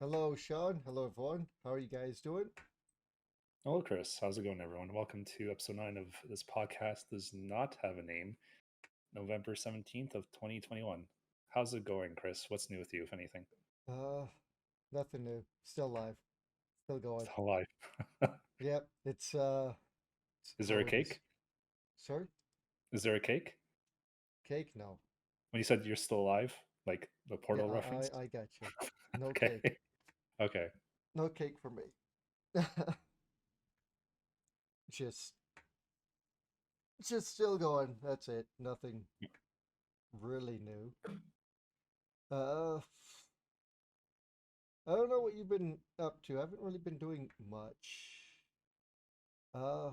Hello, Shawn. Hello, everyone. How are you guys doing? Hello, Chris. How's it going, everyone? Welcome to episode 9 of this podcast does not have a name, November 17th of 2021. How's it going, Chris? What's new with you, if anything? Uh, Nothing new. Still alive. Still going. Still alive. Yep, it's Is there how a it is. cake? Sorry? Is there a cake? Cake? No. When you said you're still alive, like the Yeah, portal reference? I got you. No Okay. cake. Okay. No cake for me. Just just still going. That's it. Nothing really new. Uh, I don't know what you've been up to. I haven't really been doing much. Uh,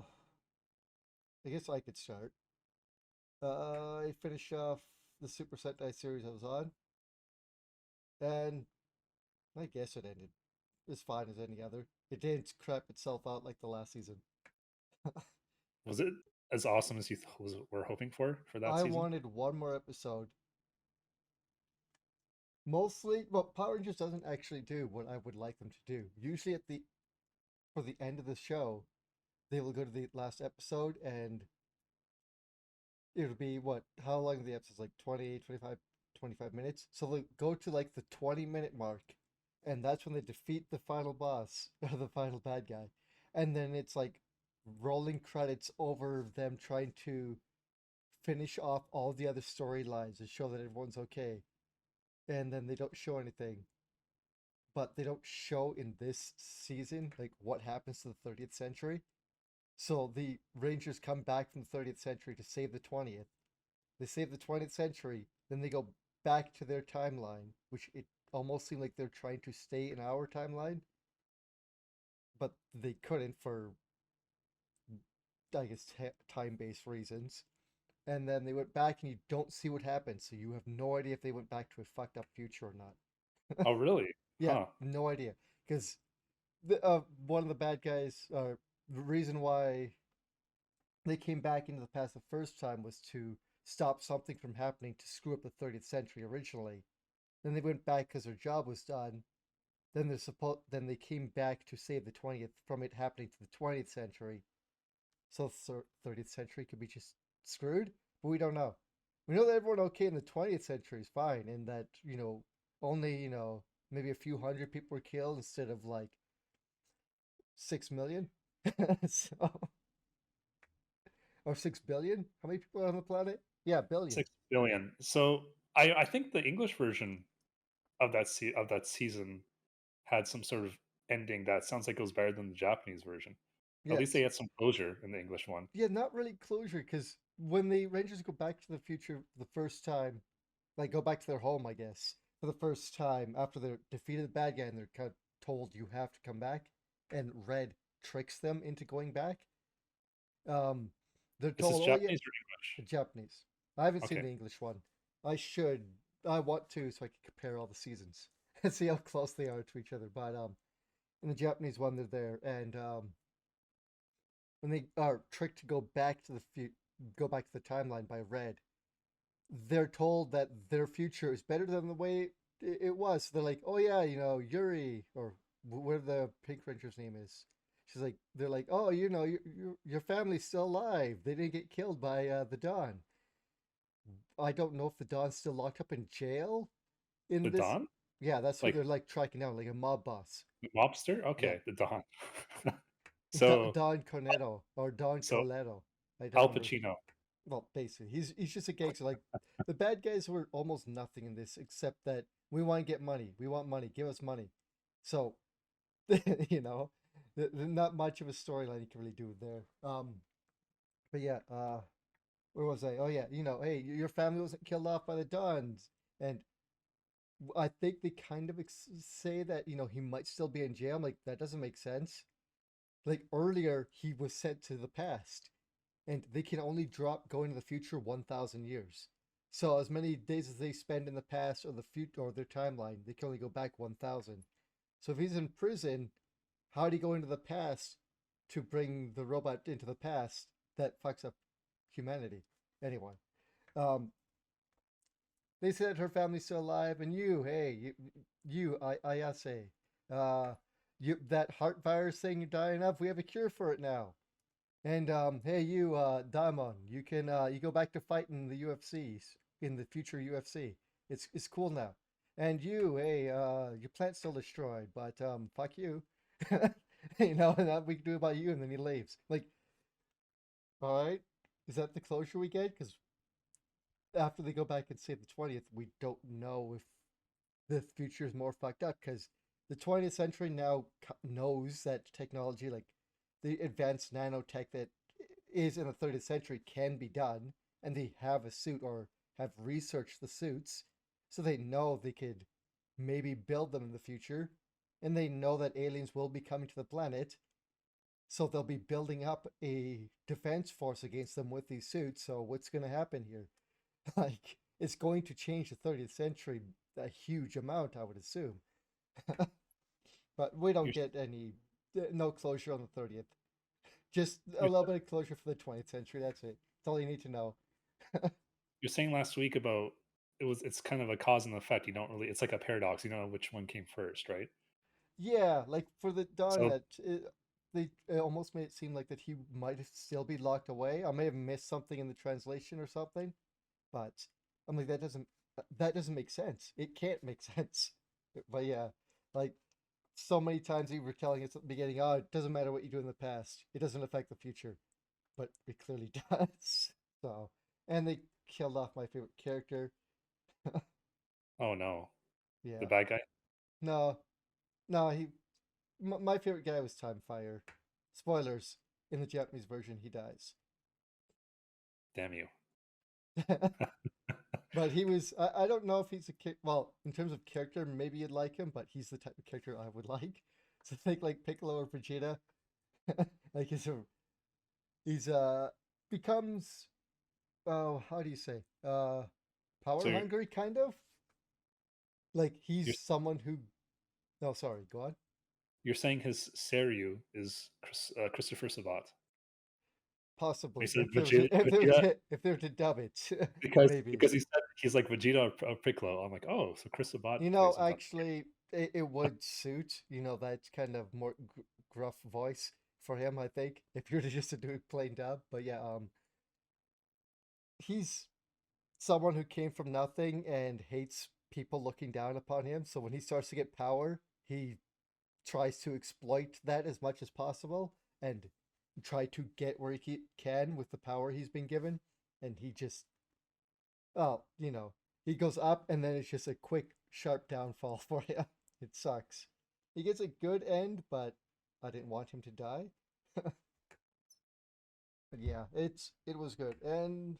I guess I could start. I finished off the Super Sentai series I was on, and I guess it ended as fine as any other. It didn't crap itself out like the last season. Was it as awesome as were hoping for that I season? wanted one more episode. Mostly, well, Power Rangers doesn't actually do what I would like them to do. Usually for the end of the show, they will go to the last episode and it'll be what, how long are the episodes? Like 20, 25 minutes. So they'll go to like the 20-minute mark, and that's when they defeat the final boss or the final bad guy. And then it's like rolling credits over them trying to finish off all the other storylines and show that everyone's okay. And then they don't show anything. But they don't show in this season like what happens to the 30th century. So the Rangers come back from the 30th century to save the 20th. They save the 20th century, then they go back to their timeline, which it almost seemed like they're trying to stay in our timeline, but they couldn't for, I guess, time-based reasons. And then they went back, and you don't see what happened, so you have no idea if they went back to a fucked up future or not. Oh, really? Yeah, Huh. no idea, because one of the bad guys, the reason why they came back into the past the first time was to stop something from happening to screw up the 30th century originally. Then they went back because their job was done. Then they came back to save the 20th from it happening to the 20th century. So the 30th century could be just screwed, but we don't know. We know that everyone okay in the 20th century is fine, and that only maybe a few hundred people were killed instead of like 6 million. So, or 6 billion. How many people are on the planet? Yeah, billion. 6 billion. So I think the English version of of that season had some sort of ending that sounds like it was better than the Japanese version. At least they Yes. had some closure in the English one. Yeah, not really closure because when the Rangers go back to the future the first time, like go back to their home, I guess, for the first time after they're defeated the bad guy and they're kind of told you have to come back, and Red tricks them into going back. Um, they're Is this told, oh yeah, Japanese or the English? Japanese. I haven't seen Okay. the English one. I should. I want to so I can compare all the seasons and see how close they are to each other. But in the Japanese one, they're there, and when they are tricked to go back to the timeline by Red, they're told that their future is better than the way it was. So they're like, "Oh yeah, Yuri or whatever the Pink Ranger's name is." She's like, they're like, "Oh, your family's still alive. They didn't get killed by the Dawn." I don't know if the Dawn's still locked up in jail in The this. Don? Yeah, that's who Like they're like tracking down, like a mob boss. the mobster? Yeah, Okay, the Don. So Don Cornetto or Don so Coletto. I don't Al remember. Pacino. Well, basically, he's just a gangster. Like the bad guys were almost nothing in this, except that we want to get money. We want money. Give us money. So, you know, not much of a storyline you can really do there. But yeah, where was I? Oh yeah, hey, your family wasn't killed off by the Dons, and I think they kind of say that he might still be in jail. I'm like, that doesn't make sense. Like earlier, he was sent to the past, and they can only drop going to the future 1,000 years. So as many days as they spend in the past or the future or their timeline, they can only go back 1,000. So if he's in prison, how do you go into the past to bring the robot into the past that fucks up humanity? Anyway, um, they said her family's still alive, and hey, Ayase, You that heart virus thing you're dying of, we have a cure for it now. And hey, you Diamond, you go back to fighting the UFCs in the future UFC. It's cool now. And you, hey, your plant's still destroyed, but fuck you. You know, and that we can do about you. And then he leaves. Like, all right, is that the closure we get? Because after they go back and say the 20th, we don't know if the future is more fucked up because the 20th century now knows that technology, like the advanced nanotech that is in the 30th century, can be done, and they have a suit or have researched the suits, so they know they could maybe build them in the future, and they know that aliens will be coming to the planet, so they'll be building up a defense force against them with these suits. So what's going to happen here? Like, it's going to change the 30th century a huge amount, I would assume. But we don't You're get any, no closure on the 30th. Just a you're, little bit of closure for the 20th century. That's it. That's all you need to know. you're saying last week about it's kind of a cause and effect. You don't really it's like a paradox. You don't know which one came first, right? Yeah, like for the Don, So they almost made it seem like that he might still be locked away. I may have missed something in the translation or something, but I'm like that doesn't make sense. It can't make sense. But yeah, like so many times we were telling us at the beginning, oh, it doesn't matter what you do in the past. It doesn't affect the future. But it clearly does. So, and they killed off my favorite character. oh no, the Yeah. bad guy. No, no, my favorite guy was Timefire. Spoilers, in the Japanese version, he dies. Damn you. But he was, I don't know if he's well, in terms of character, maybe you'd like him, but he's the type of character I would like. So think like Piccolo or Vegeta. Like he's becomes, oh, how do you say? So Power hungry, kind of? Like you're he's someone who, no, sorry, go on. you're saying his Seryu is Christopher Sabat. He Possibly, said Vegeta, Vegeta if they were to dub it, maybe. because he said he's like Vegeta or Piccolo. I'm like, oh, so Chris Sabat You know, plays him. actually, it would suit, that kind of more gruff voice for him, I think, if you were to just to do it plain dub. But yeah, he's someone who came from nothing and hates people looking down upon him. So when he starts to get power, he tries to exploit that as much as possible and try to get where he can with the power he's been given. And he just, oh, he goes up and then it's just a quick, sharp downfall for him. It sucks. He gets a good end, but I didn't want him to die. But yeah, it was good. And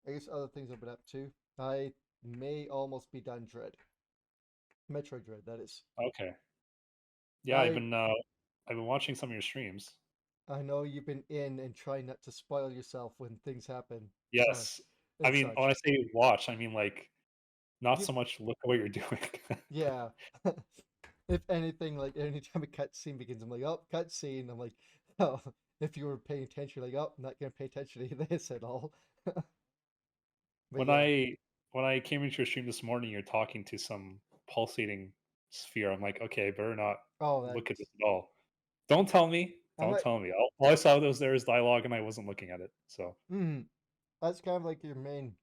I guess other things I've been up to. I may almost be done Dread. Metroid Dread, that is. Okay. Yeah, I I've been watching some of your streams. I know you've been in and trying not to spoil yourself when things happen. Uh, Yes. I it mean, when sucks. I say watch, I mean like not You so much look at what you're doing. Yeah. If anything, like anytime a cutscene begins, I'm like, oh, cutscene. I'm like, oh, if you were paying attention, like, oh, I'm not gonna pay attention to this at all. But when yeah. I came into your stream this morning, you're talking to some pulsating sphere. I'm like, okay, I better not Oh, look at that's this at all. Don't tell me. I'm Don't like, tell me. All I saw was there was dialogue, and I wasn't looking at it. So that's kind of like your main.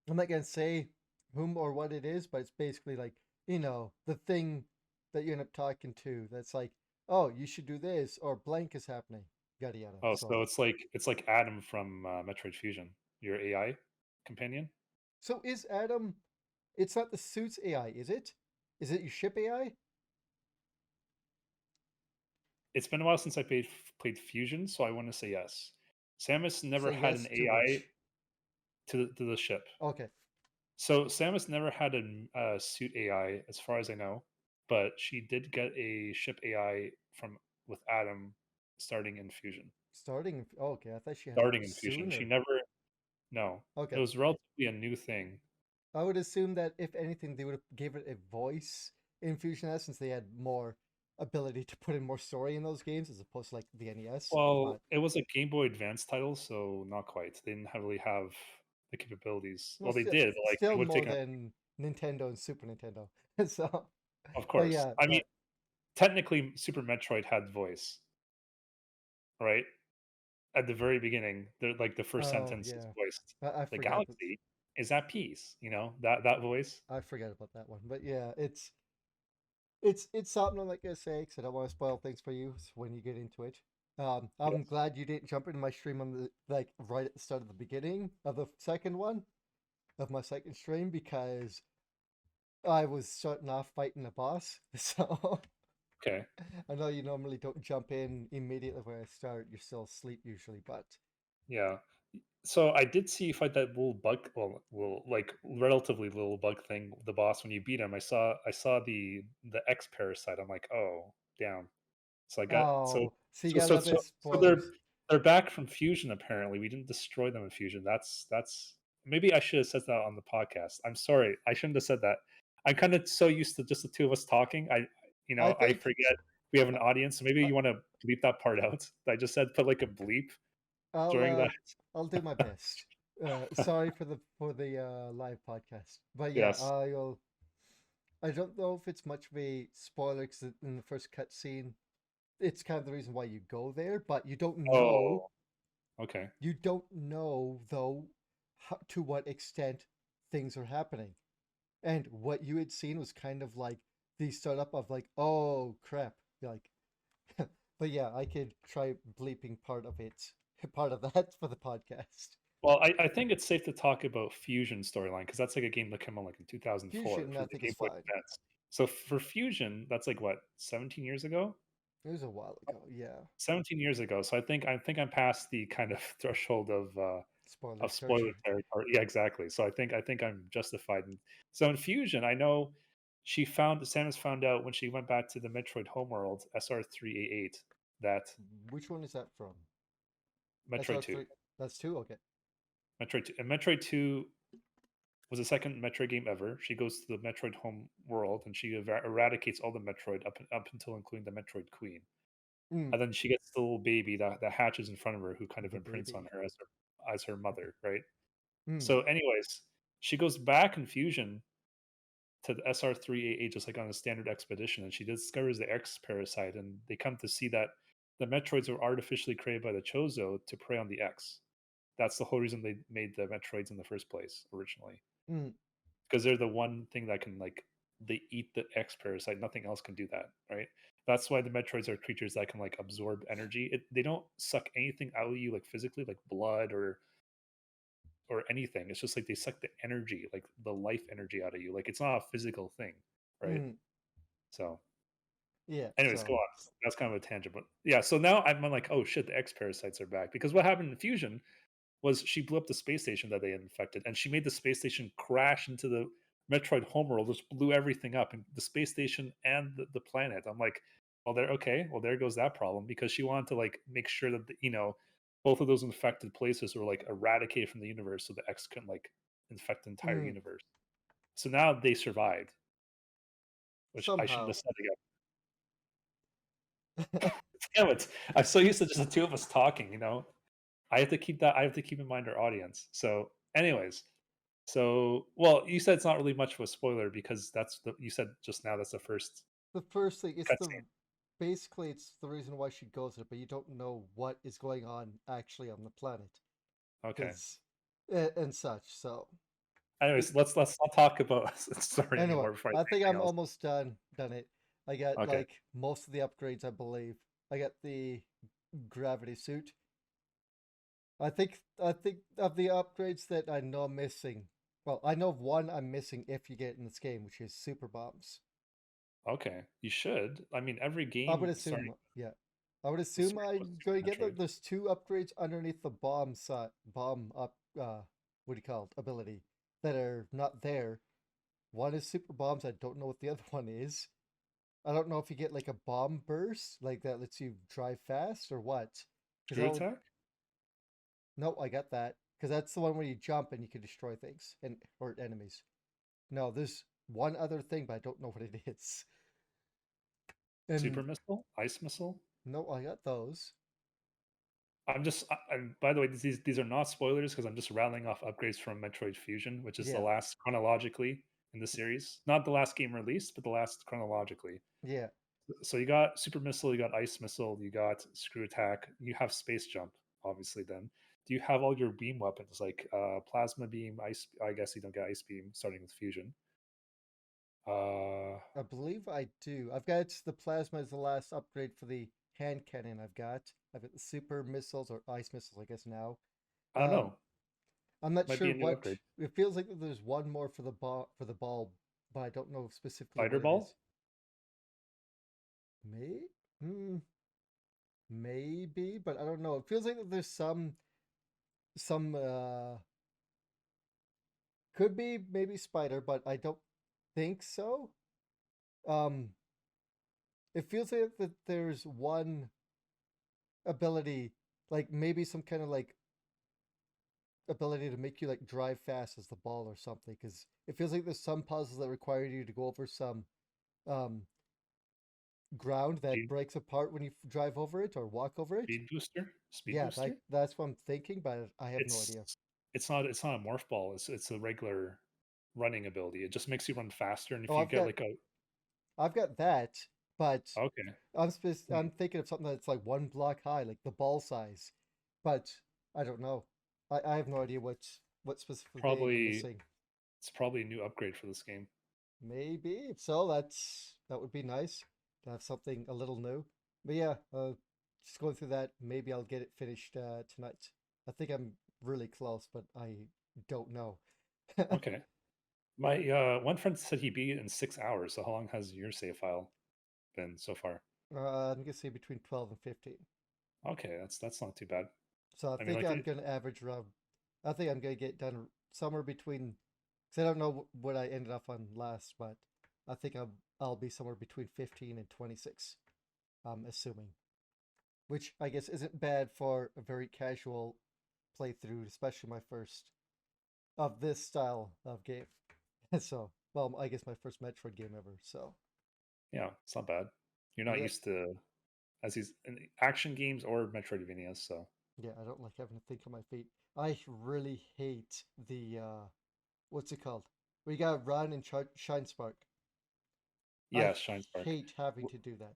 I'm not gonna say whom or what it is, but it's basically like, the thing that you end up talking to that's like, oh, you should do this, or blank is happening, yada yada. oh, So so it's like Adam from Metroid Fusion, your AI companion. so is Adam, it's not the suit's AI, is it? Is it your ship AI? It's been a while since I played Fusion, so I want to say yes. Samus never Say had an yes to AI which? to the ship. Okay. So Samus never had a suit AI, as far as I know, but she did get a ship AI from with Adam starting in Fusion. Okay, I thought she had one Starting in Fusion, she sooner. never. No, it Okay. was relatively a new thing. I would assume that if anything, they would have gave it a voice in Fusion S since they had more ability to put in more story in those games as opposed to like the NES. Well, But it was a Game Boy Advance title, so not quite. They didn't really have the capabilities. well, Well, they still, did, but like still it would have more taken. than Nintendo and Super Nintendo. So Of But course. yeah, I mean, but technically, Super Metroid had voice, right? At the very beginning, the first oh sentence is yeah, voiced. I The forgot that. galaxy is at peace, that voice. I forget about that one. But yeah, it's something like I say, because I don't want to spoil things for you when you get into it. I'm Yes. glad you didn't jump into my stream on the like right at the start of the beginning of the second one of my second stream because I was starting off fighting a boss. So Okay. I know you normally don't jump in immediately when I start. You're still asleep usually, but Yeah. So I did see you fight that little bug, well, like relatively little bug thing, the boss when you beat him. I saw the X parasite. I'm like, oh, damn. So I got oh, so you so got a so little bit so of so spoilers. they're back from fusion apparently. We didn't destroy them in fusion. That's maybe I should have said that on the podcast. I'm sorry. I shouldn't have said that. I'm kind of so used to just the two of us talking. I I think forget we have an uh, audience. So maybe uh, you want to bleep that part out. I just said put like a bleep I'll during that. I'll do my best. Sorry for the live podcast, but yeah, Yes. I don't know if it's much of a spoiler because in the first cutscene, it's kind of the reason why you go there, but Oh, okay. you don't know though to what extent things are happening. And what you had seen was kind of like the startup of like, oh crap, like. But yeah, I could try bleeping part of it, part of that for the podcast. Well, I think it's safe to talk about Fusion storyline because that's like a game that came out like in 2004 Fusion, for I the think, Game is Boy fine. Advance. So for Fusion, that's like what, 17 years ago? It was a while ago, yeah. 17 years ago. So I think I'm past the kind of threshold Spoiler of spoiler territory. territory. Yeah, exactly. So I think I'm justified. So in Fusion, I know Samus found out when she went back to the Metroid homeworld SR388 that Which one is that from? Metroid 2, SR3. That's two? Okay. Metroid 2, and Metroid 2 was the second Metroid game ever. She goes to the Metroid home world and she eradicates all the Metroid up until including the Metroid Queen. Mm, And then she gets the little baby that hatches in front of her, who kind of the imprints on baby. her as her mother, right? Mm, So, anyways, she goes back in fusion to the SR388 just like on a standard expedition, and she discovers the X parasite, and they come to see that the Metroids were artificially created by the Chozo to prey on the X. That's the whole reason they made the Metroids in the first place originally, mm, because they're the one thing that can like they eat the X parasite. Nothing else can do that, right? That's why the Metroids are creatures that can like absorb energy. They don't suck anything out of you like physically, like blood or anything. It's just like they suck the energy, like the life energy out of you. Like it's not a physical thing, right? mm. So, Yeah, anyways, go so. on. That's kind of a tangent, but yeah. So now I'm like, oh shit, the X parasites are back because what happened in Fusion was she blew up the space station that they had infected, and she made the space station crash into the Metroid homeworld, which blew everything up, and the space station and the planet. I'm like, well, there, okay, well, there goes that problem because she wanted to like make sure that both of those infected places were like eradicated from the universe, so the X couldn't like infect the entire Mm, universe. So now they survived, which I shouldn't somehow. have said again. Damn it! I'm so used to just the two of us talking. I have to keep that. I have to keep in mind our audience. So, anyways, well, you said it's not really much of a spoiler because you said just now that's the first The first thing, cutscene. basically, it's the reason why she goes there, but you don't know what is going on actually on the planet. Okay. Because, and such, so. It, Anyways, let's not talk about story Anyway, anymore before I I say think anything I'm else. almost done it. I got Okay. like most of the upgrades, I believe. I got the gravity suit. I think of the upgrades that I know I'm missing. Well, I know of one I'm missing if you get it in this game, which is super bombs. Okay. You should. I mean, every I would game starting assume, yeah. I would assume starting with I'm Super going to get them. Metroid. There's two upgrades underneath the bomb up. What do you call it? Ability that are not there. One is super bombs. I don't know what the other one is. I don't know if you get like a bomb burst, like that lets you drive fast or what. Because Screw that would attack? no, I got that. Because that's the one where you jump and you can destroy things and hurt enemies. No, there's one other thing, but I don't know what it is. Super And missile? Ice missile? no, I got those. By the way, these are not spoilers because I'm just rattling off upgrades from Metroid Fusion, which is the Yeah. last chronologically in the series. Not the last game released, but the last chronologically. Yeah. So you got super missile, you got ice missile, you got screw attack, you have space jump, obviously. Then do you have all your beam weapons like plasma beam, ice? I guess you don't get ice beam starting with fusion. I believe I do. I've got the plasma as the last upgrade for the hand cannon. I've got the super missiles or ice missiles, I guess now. I don't Um, know. I'm not Might sure be a new what. upgrade. It feels like there's one more for the ball, but I don't know specifically Fighter what it is. ball. May, hmm, maybe, but I don't know. It feels like there's some could be maybe spider, but I don't think so. Um, it feels like that there's one ability, like maybe some kind of like ability to make you like drive fast as the ball or something, because it feels like there's some puzzles that require you to go over some um ground that Speed, breaks apart when you drive over it or walk over it. speed booster. Speed Yeah, booster. that's what I'm thinking, but I have no It's idea. it's not a morph ball. It's a regular running ability. It just makes you run faster. And if Oh, you get like a I've got that, but okay, I'm thinking of something that's like one block high, like the ball size. But I don't know. I have no idea what specifically I'm probably missing. it's probably a new upgrade for this game. Maybe if so, that would be nice to have something a little new. But yeah, just going through that. Maybe I'll get it finished tonight. I think I'm really close, but I don't know. Okay. My one friend said he beat it in 6 hours. So how long has your save file been so far? I'm gonna say between 12 and 15. Okay, that's not too bad. So I I mean, think like I'm it, gonna average around. I think I'm gonna get done somewhere between. Because I don't know what I ended up on last, but I think I'll be somewhere between 15 and 26. I'm assuming, which I guess isn't bad for a very casual playthrough, especially my first of this style of game. So, well, I guess my first Metroid game ever. So, yeah, it's not bad. You're not yeah, used to as these action games or Metroidvanias, so yeah, I don't like having to think on my feet. I really hate the what's it called? We gotta run and shine spark. I yeah, Shine Spark. hate having to do that.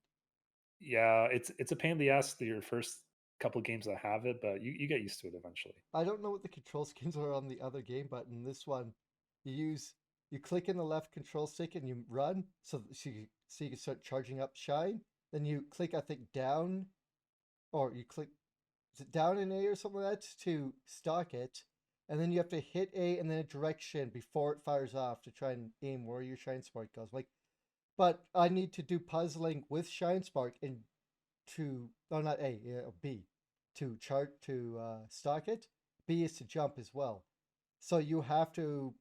Yeah, it's a pain in the ass to your first couple games that have it, but you get used to it eventually. I don't know what the control schemes are on the other game, but in this one, you use you click in the left control stick and you run, so you can start charging up shine. Then you click, I think, down, or you click is it down in A or something like that to stock it, and then you have to hit A and then a direction before it fires off to try and aim where your shine spark goes. Like, but I need to do puzzling with shine spark and to oh not A, yeah, B to chart to stock it. B is to jump as well. So you have to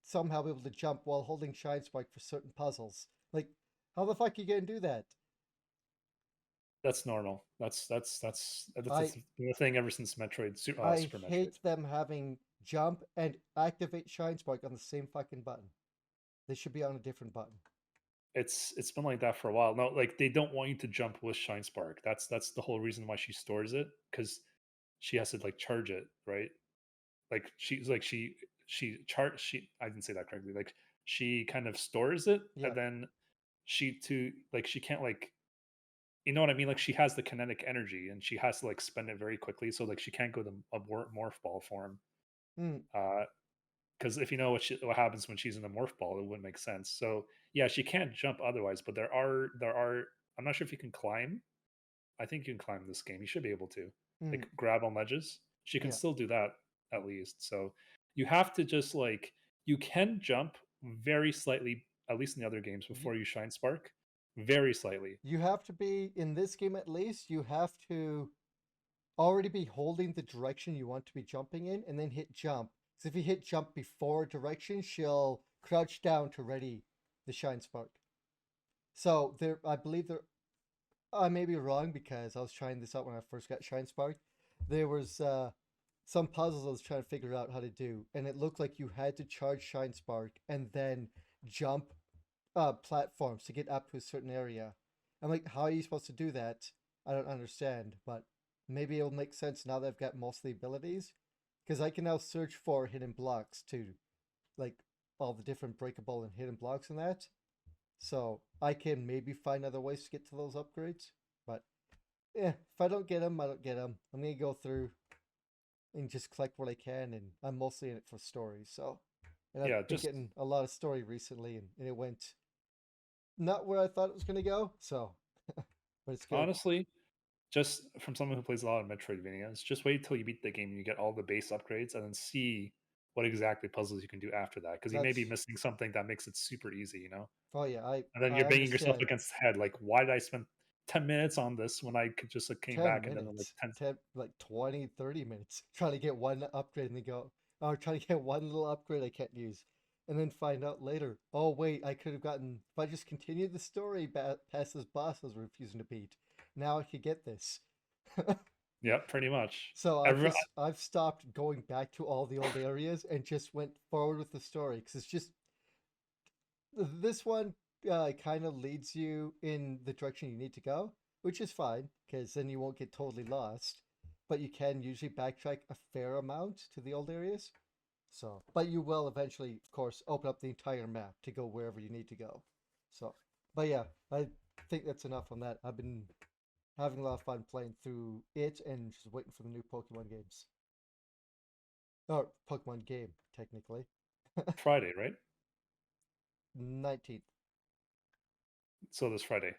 somehow be able to jump while holding shine spike for certain puzzles. Like, how the fuck you gonna do that? That's normal. That's I the thing ever since I Super Metroid. hate them having jump and activate shine spike on the same fucking button. They should be on a different button. It's been like that for a while. No, like they don't want you to jump with Shine Spark. That's the whole reason why she stores it because she has to like charge it, right? Like she's like she I didn't say that correctly. Like she kind of stores it Yeah. and then she can't like you know what I mean? Like she has the kinetic energy and she has to like spend it very quickly. So like she can't go to a morph ball form. Mm, Uh because if you know what happens when she's in the morph ball, it wouldn't make sense. So yeah, she can't jump otherwise, but there are I'm not sure if you can climb. I think you can climb this game. You should be able to mm, like grab on ledges. She can yeah. still do that at least. So you have to just like you can jump very slightly, at least in the other games, You, before you shine spark. Very slightly. you have to be in this game at least. You have to already be holding the direction you want to be jumping in, and then hit jump. Because if you hit jump before direction, she'll crouch down to ready the shine spark. So there, I believe there. I may be wrong because I was trying this out when I first got shine spark. There was some puzzles I was trying to figure out how to do, and it looked like you had to charge shine spark and then jump platforms to get up to a certain area. I'm like, how are you supposed to do that? I don't understand, but maybe it'll make sense now that I've got most of the abilities. Because I can now search for hidden blocks to like all the different breakable and hidden blocks in that. So I can maybe find other ways to get to those upgrades. But yeah, if I don't get them, I don't get them. I'm gonna go through and just collect what I can, and I'm mostly in it for story. So, and I've Yeah, been just getting a lot of story recently, and it went not where I thought it was gonna go. So, but it's good. honestly, just from someone who plays a lot of Metroidvanias, just wait till you beat the game and you get all the base upgrades, and then see what exactly puzzles you can do after that. Because you may be That's missing something that makes it super easy, oh yeah, and then I you're banging yourself understand. against the head. Like, why did I spend 10 minutes on this when I could just came 10 back and then in like minutes, 10? 10, like 20, 30 minutes trying to get one upgrade and then go, or trying to get one little upgrade I can't use. And then find out later, oh, wait, I could have gotten, if I just continued the story past this boss I was refusing to beat, now I could get this. Yep, pretty much. So Every I've stopped going back to all the old areas and just went forward with the story because it's just, this one kind of leads you in the direction you need to go, which is fine because then you won't get totally lost. But you can usually backtrack a fair amount to the old areas. So, but you will eventually, of course, open up the entire map to go wherever you need to go. So, but yeah, I think that's enough on that. I've been having a lot of fun playing through it and just waiting for the new Pokemon games. Or Pokemon game, technically. Friday, right? 19th. So this Friday.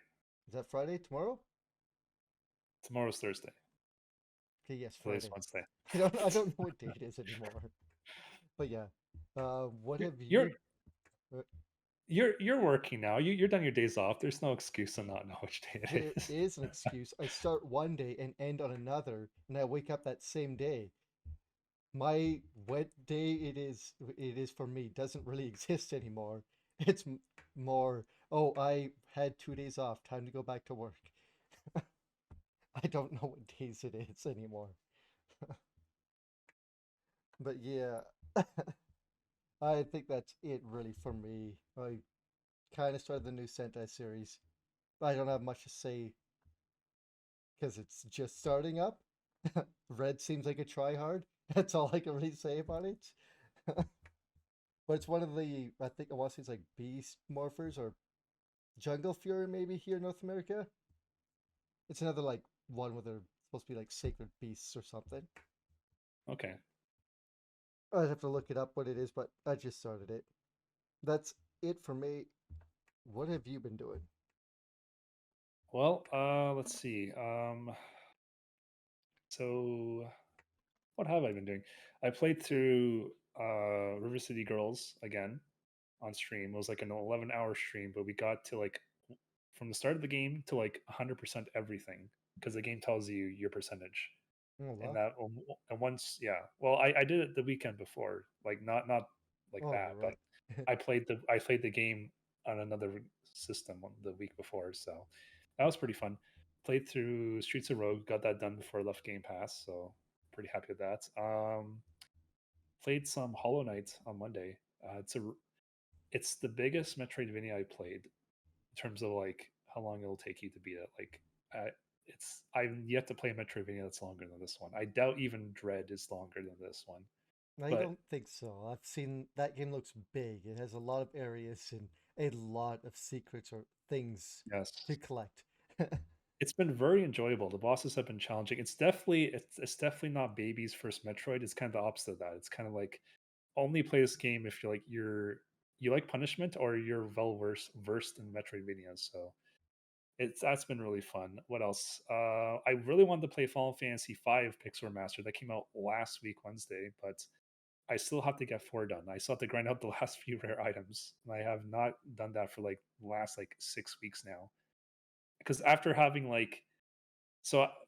Is that Friday? Tomorrow? Tomorrow's Thursday. Okay, yes, Today's Friday. Wednesday. I don't know what date it is anymore. But yeah. What You're have you're you uh, you're working now. You're done your days off. There's no excuse to not know which day it there is. is an excuse. I start one day and end on another, and I wake up that same day. My what day it is for me doesn't really exist anymore. It's more, oh, I had 2 days off, time to go back to work. I don't know what days it is anymore. But yeah, I think that's it really for me. I kind of started the new Sentai series. I don't have much to say because it's just starting up. Red seems like a try hard. That's all I can really say about it. But it's one of the, I think I want to say it's like Beast Morphers or Jungle Fury maybe here in North America. It's another like one where they're supposed to be like sacred beasts or something. Okay. I'd have to look it up what it is, but I just started it. That's it for me. What have you been doing? Well, let's see. So what have I been doing? I played through River City Girls again on stream. It was like an 11-hour stream, but we got to like from the start of the game to like 100% everything because the game tells you your percentage. Oh, And wow. that and once, yeah. Well, I did it the weekend before, like not like Oh, that, but right. I played the game on another system the week before, so that was pretty fun. Played through Streets of Rogue, got that done before I left Game Pass, so pretty happy with that. Played some Hollow Knight on Monday. It's the biggest Metroidvania I played in terms of like how long it'll take you to beat it. Like, I've yet to play a Metroidvania that's longer than this one. I doubt even Dread is longer than this one. I But don't think so. I've seen that game looks big. It has a lot of areas and a lot of secrets or things yes, to collect. it's been very enjoyable. The bosses have been challenging. It's definitely not baby's first Metroid. It's kind of the opposite of that. It's kind of like only play this game if you like punishment or you're well versed in Metroidvanias. So that's been really fun. What else? I really wanted to play Final Fantasy V Pixel Remaster that came out last week Wednesday, but I still have to get 4 done. I still have to grind out the last few rare items, and I have not done that for like the last like 6 weeks now. Because after having like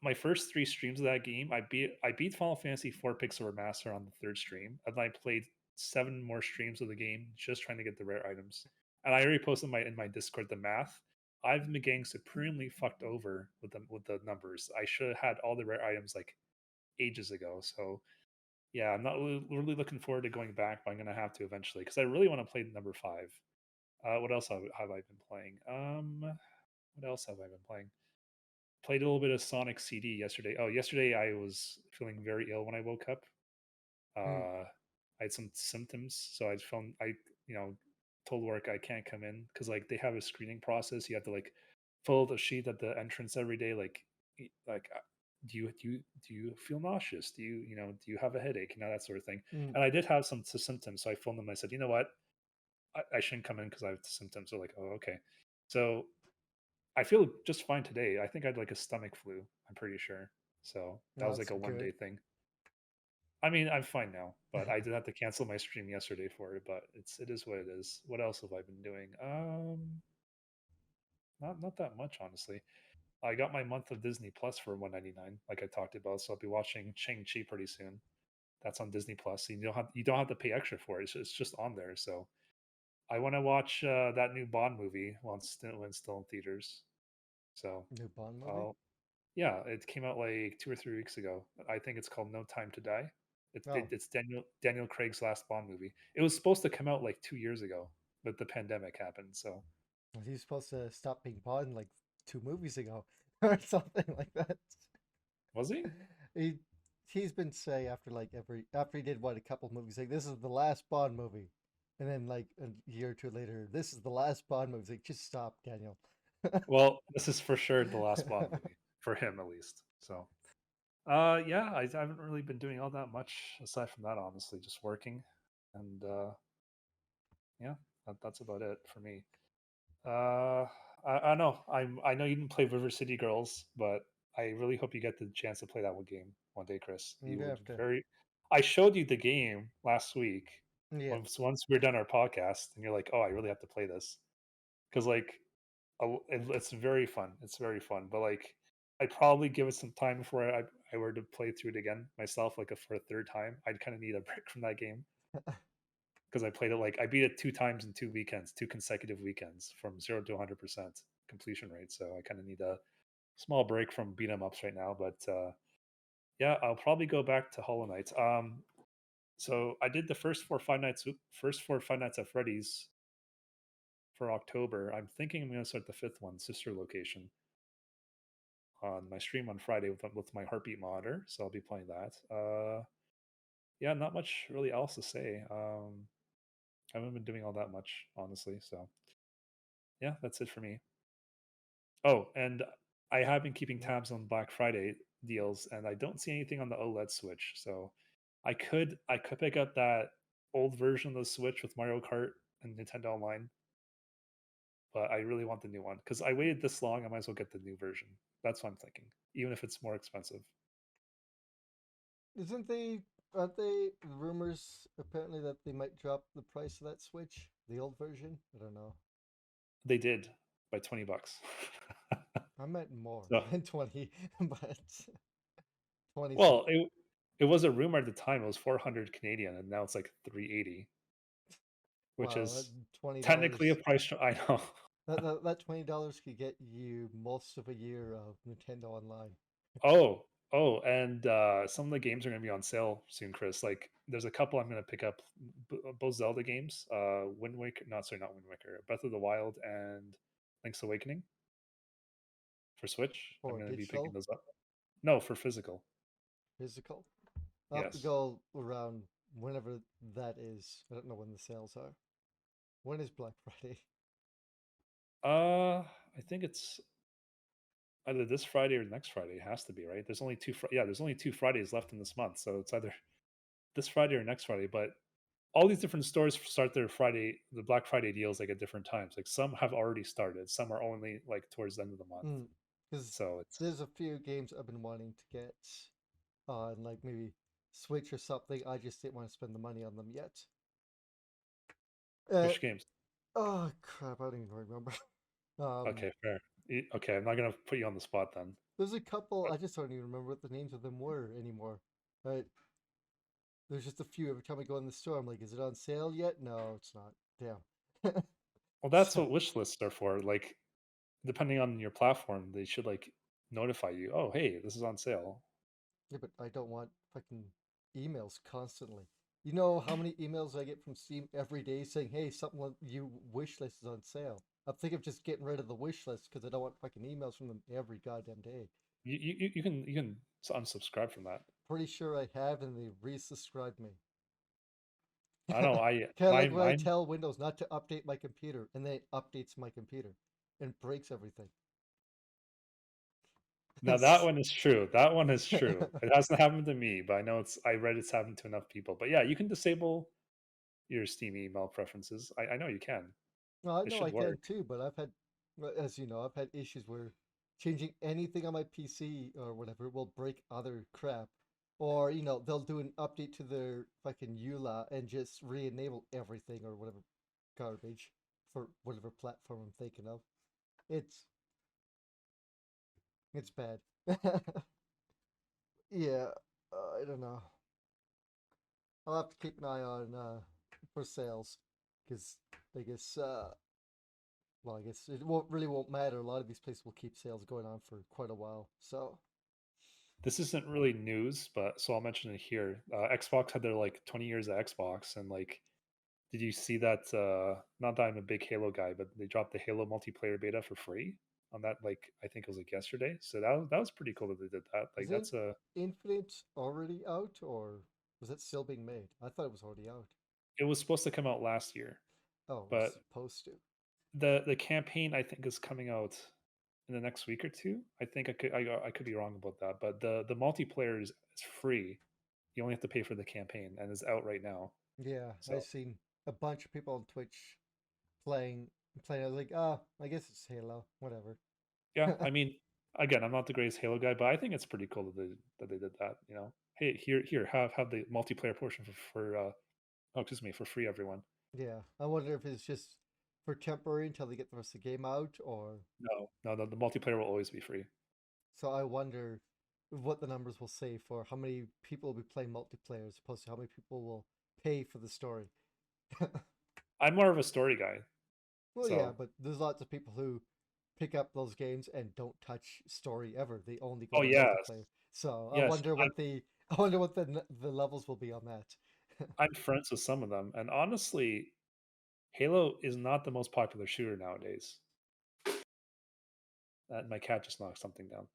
my first 3 streams of that game, I beat Final Fantasy IV Pixel Remaster on the third stream, and then I played 7 more streams of the game just trying to get the rare items. And I already posted in my Discord the math. I've been getting supremely fucked over with the numbers. I should have had all the rare items like ages ago. So yeah, I'm not really looking forward to going back, but I'm gonna have to eventually because I really want to play number 5. What else have I been playing? What else have I been playing? Played a little bit of Sonic CD yesterday. Oh, yesterday I was feeling very ill when I woke up. Hmm. I had some symptoms, so I told work I can't come in because like they have a screening process. You have to like fill the sheet at the entrance every day. Like do you feel nauseous? Do you have a headache? That sort of thing. Mm, And I did have some symptoms, so I phoned them. I said, you know what, I shouldn't come in because I have symptoms. They're like, oh, okay. So I feel just fine today. I think I had like a stomach flu. I'm pretty sure. So that was like that's a one good. day thing. I mean, I'm fine now, but I did have to cancel my stream yesterday for it. But it is what it is. What else have I been doing? Not that much, honestly. I got my month of Disney Plus for 199, like I talked about. So I'll be watching Shang Chi pretty soon. That's on Disney Plus. You don't have to pay extra for it. It's just on there. So I want to watch that new Bond movie when it's still in theaters. So New Bond movie? I'll yeah, it came out like 2 or 3 weeks ago. I think it's called No Time to Die. Oh, It's Daniel Craig's last Bond movie. It was supposed to come out like 2 years ago, but the pandemic happened. So was he supposed to stop being Bond like 2 movies ago or something like that? was he? He he's been saying after like after he did what a couple movies like this is the last Bond movie, and then like a year or two later this is the last Bond movie. He's like just stop, Daniel. Well, this is for sure the last Bond movie for him at least. So yeah, I haven't really been doing all that much aside from that. Honestly, just working, and yeah, that's about it for me. Uh, I know. I know you didn't play River City Girls, but I really hope you get the chance to play that one game one day, Chris. I'm You gonna would have to. very. I showed you the game last week Yeah, once we were done our podcast, and you're like, "Oh, I really have to play this," because like, it's very fun. It's very fun, but like, I'd probably give it some time before I were to play through it again myself, like for a third time. I'd kind of need a break from that game because I played it like I beat it 2 times in 2 weekends, 2 consecutive weekends from 0 to 100% completion rate. So I kind of need a small break from beat 'em ups right now. But yeah, I'll probably go back to Hollow Knight. So I did the first four Five Nights at Freddy's for October. I'm thinking I'm going to start the fifth one, Sister Location, on my stream on Friday with my heartbeat monitor. So I'll be playing that. Yeah, not much really else to say. I haven't been doing all that much, honestly. So yeah, that's it for me. Oh, and I have been keeping yeah. tabs on Black Friday deals, and I don't see anything on the OLED Switch. So I could pick up that old version of the Switch with Mario Kart and Nintendo Online, but I really want the new one because I waited this long. I might as well get the new version. That's what I'm thinking, even if it's more expensive. Isn't they aren't they rumors apparently that they might drop the price of that Switch, the old version? I don't know. They did by $20. I meant more So than 20, but 20's well, it was a rumor at the time. It was 400 Canadian, and now it's like 380, which wow, that is technically a $20 price. I know. that $20 could get you most of a year of Nintendo Online. Oh, and some of the games are going to be on sale soon, Chris. Like, there's a couple I'm going to pick up, both Zelda games, Wind Waker, not sorry, not Wind Waker, Breath of the Wild and Link's Awakening for Switch. I'm For going to be picking digital, those up. No, for physical. physical. I'll have to Yes. go around whenever that is. I don't know when the sales are. When is Black Friday? I think it's either this Friday or next Friday. It has to be, right? There's only yeah, there's only 2 Fridays left in this month, so it's either this Friday or next Friday. But all these different stores start the Black Friday deals like at different times. Like some have already started, some are only like towards the end of the month. Because So it's there's a few games I've been wanting to get on, like maybe Switch or something. I just didn't want to spend the money on them yet. Uh, which games? oh crap, I don't even remember. Um, Okay, fair. Okay, I'm not gonna put you on the spot then. there's a couple I just don't even remember what the names of them were anymore. But there's just a few. Every time I go in the store, I'm like, is it on sale yet? No, it's not. Damn. Well, that's So what wish lists are for. Like, depending on your platform, they should like notify you. Oh, hey, this is on sale. yeah, but I don't want fucking emails constantly. You know how many emails I get from Steam every day saying, "Hey, something like you wish list is on sale." I'm thinking of just getting rid of the wish list because I don't want fucking emails from them every goddamn day. You can unsubscribe from that. Pretty sure I have, and they resubscribed me. I don't know. Kind of like when I Mine. tell Windows not to update my computer, and then it updates my computer and breaks everything. Now that one is true. That one is true. It hasn't happened to me, but I know I read it's happened to enough people. But yeah, you can disable your Steam email preferences. I know you can. Well, I It know should I can work. too, but I've had, well, as you know, I've had issues where changing anything on my PC or whatever will break other crap. Or, they'll do an update to their fucking EULA and just re-enable everything or whatever garbage for whatever platform I'm thinking of. It's it's bad. Yeah, I don't know. I'll have to keep an eye on for sales because I guess well, I guess it won't matter. A lot of these places will keep sales going on for quite a while. So This isn't really news, but so I'll mention it here. Xbox had their like 20 years of Xbox, and like, did you see that? Not that I'm a big Halo guy, but they dropped the Halo multiplayer beta for free on that. Like, I think it was like yesterday. So that was pretty cool that they did that. Like, isn't that's a. Infinite already out, or was it still being made? I thought it was already out. It was supposed to come out last year, Oh, it was but supposed to. the campaign I think is coming out in the next week or two. I think I could be wrong about that, but the multiplayer is free. You only have to pay for the campaign, and is out right now. Yeah, I've So seen a bunch of people on Twitch playing playing. I was like, ah, I guess it's Halo, whatever. yeah, I mean, again, I'm not the greatest Halo guy, but I think it's pretty cool that they did that. You know, hey, here, have the multiplayer portion for oh, excuse me, for free, everyone. Yeah, I wonder if it's just for temporary until they get the rest of the game out, or No, no, the multiplayer will always be free. so I wonder what the numbers will say for how many people will be playing multiplayer as opposed to how many people will pay for the story. I'm more of a story guy, Well, yeah, so but there's lots of people who pick up those games and don't touch story ever. They only go oh to yes, multiplayer. So I yes, wonder what the I wonder what the levels will be on that. I'm friends with some of them, and honestly, Halo is not the most popular shooter nowadays. My cat just knocked something down.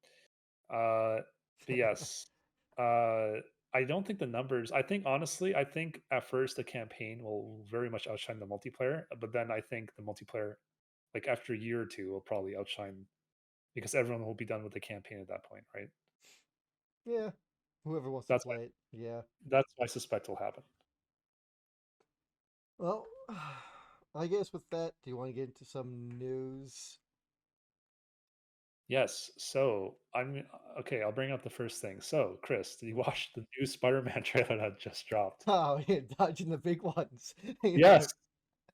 Uh, but yes, uh, I don't think the numbers. I think honestly, I think at first the campaign will very much outshine the multiplayer, but then I think the multiplayer, like after a year or two, will probably outshine because everyone will be done with the campaign at that point, right? Yeah, whoever wants to That's why. play it. Yeah. That's what I suspect will happen. Well, I guess with that, do you want to get into some news? Yes. So I'm okay. I'll bring up the first thing. So, Chris, did you Hmm. watch the new Spider-Man trailer that just dropped? Oh, yeah, dodging the big ones. Yes.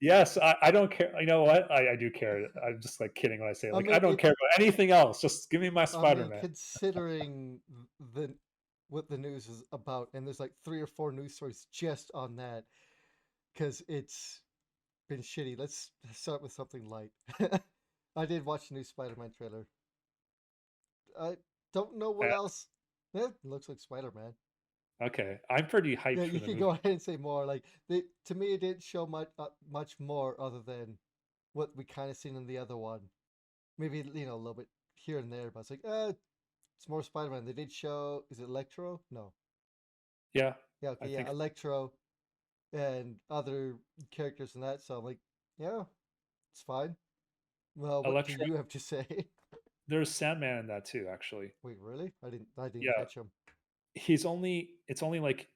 Yes, I don't care. You know what? I do care. I'm just like kidding when I say I like I mean, don't care about anything else. Just give me my Spider-Man. considering the what the news is about, and there's like 3 or 4 news stories just on that, because it's been shitty. Let's start with something light. I did watch the new Spider-Man trailer. I don't know what Uh, else. It looks like Spider-Man. Okay, I'm pretty Yeah, hyped for you the can movie. go ahead and say more. Like to me, it didn't show much more other than what we kind of seen in the other one. Maybe a little bit here and there, but it's like, it's more Spider-Man. They did show. Is it Electro? No. Yeah, Yeah, I okay, yeah, think Electro and other characters in that. So I'm like, yeah, it's fine. Well, what do Electro. you have to say? There's Sandman in that too. Actually, Wait, really? I didn't yeah, catch him. he's only. It's only like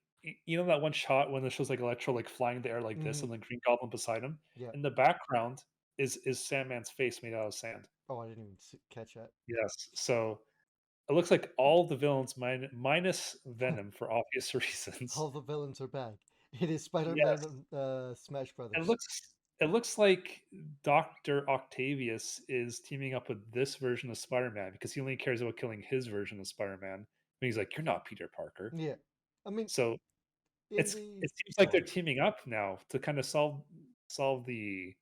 you know that one shot when it shows like Electro like flying in the air like this Hmm. and the Green Goblin beside him. Yeah. In the background is Sandman's face made out of sand. Oh, I didn't even catch that. Yes, so it looks like all the villains minus Venom for obvious reasons. All the villains are back. It is Spider-Man Yes. and Smash It Brothers. looks it looks like Dr. Octavius is teaming up with this version of Spider-Man because he only cares about killing his version of Spider-Man. And he's like, "You're not Peter Parker." Yeah. I mean, So in the it seems like go they're on. teaming up now to kind of solve the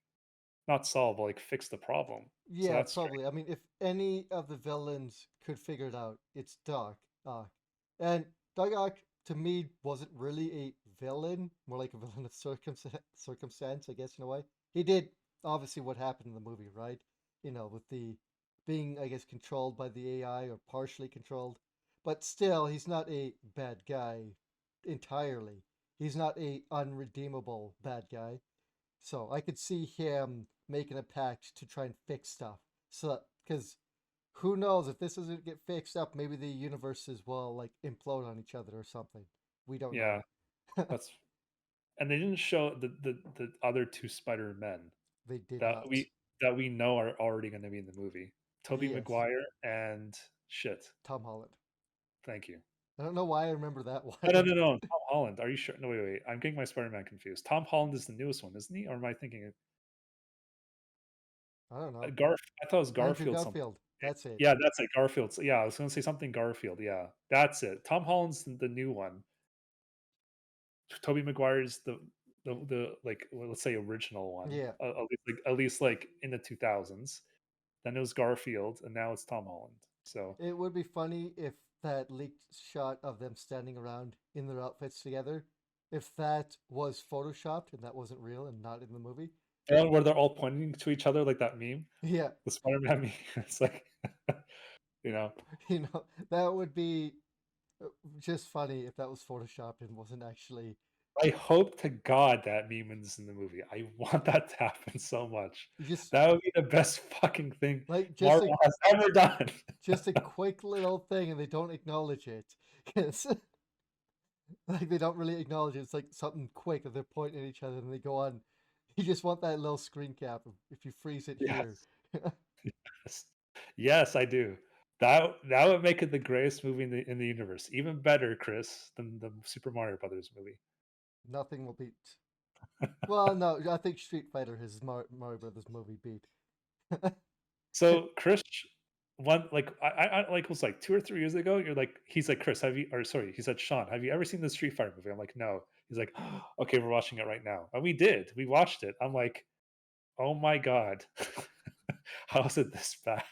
not solve, but like fix the problem. So Yeah, that's strange. probably. I mean, if any of the villains could figure it out, it's Doc Ock. And Doc Ock, to me, wasn't really a villain, more like a villain of circumstance, I guess, in a way. He did, obviously, what happened in the movie, right? With the being, I guess, controlled by the AI or partially controlled. But still, he's not a bad guy entirely. He's not a unredeemable bad guy. So I could see him making a pact to try and fix stuff. So because who knows if this doesn't get fixed up, maybe the universes will like implode on each other or something. We don't know. Yeah, that's and they didn't show the other two Spider Men They did that not. we know are already going to be in the movie. Toby Yes, Maguire and shit. Tom Holland. Thank you. I don't know why I remember that No, no, one. no, no. Tom Holland. Are you sure? No, wait, wait. I'm getting my Spider-Man confused. Tom Holland is the newest one, isn't he? Or am I thinking I don't know. I thought it was Andrew Garfield something. Garfield. That's it. Yeah, that's it. Garfield. So, yeah, I was gonna say something Garfield. Yeah, that's it. Tom Holland's the new one. Toby Maguire's the like well, let's say original one. Yeah, At least like in the 2000s. Then it was Garfield, and now it's Tom Holland. So it would be funny if that leaked shot of them standing around in their outfits together, if that was photoshopped and that wasn't real and not in the movie. the one where they're all pointing to each other like that meme, Yeah, the Spider-Man meme. It's like you know. that would be just funny if that was photoshopped and wasn't actually. I hope to God that meme is in the movie. I want that to happen so much. You just That would be the best fucking thing like Marvel has ever done. just a quick little thing and they don't acknowledge it. It's like they don't really acknowledge it. It's like something quick that they're pointing at each other and they go on. You just want that little screen cap if you freeze it here. Yes. Yes. Yes, I do. That would make it the greatest movie in the universe. Even better, Chris, than the Super Mario Brothers movie. Nothing will beat. Well, no, I think Street Fighter has Mario Brothers movie beat. So Chris, one like I like was like 2 or 3 years ago. You're like he's like Chris, have you or sorry, he said Sean, have you ever seen the Street Fighter movie? I'm like no. He's like okay, we're watching it right now, and we did. We watched it. I'm like oh my god, how is it this bad?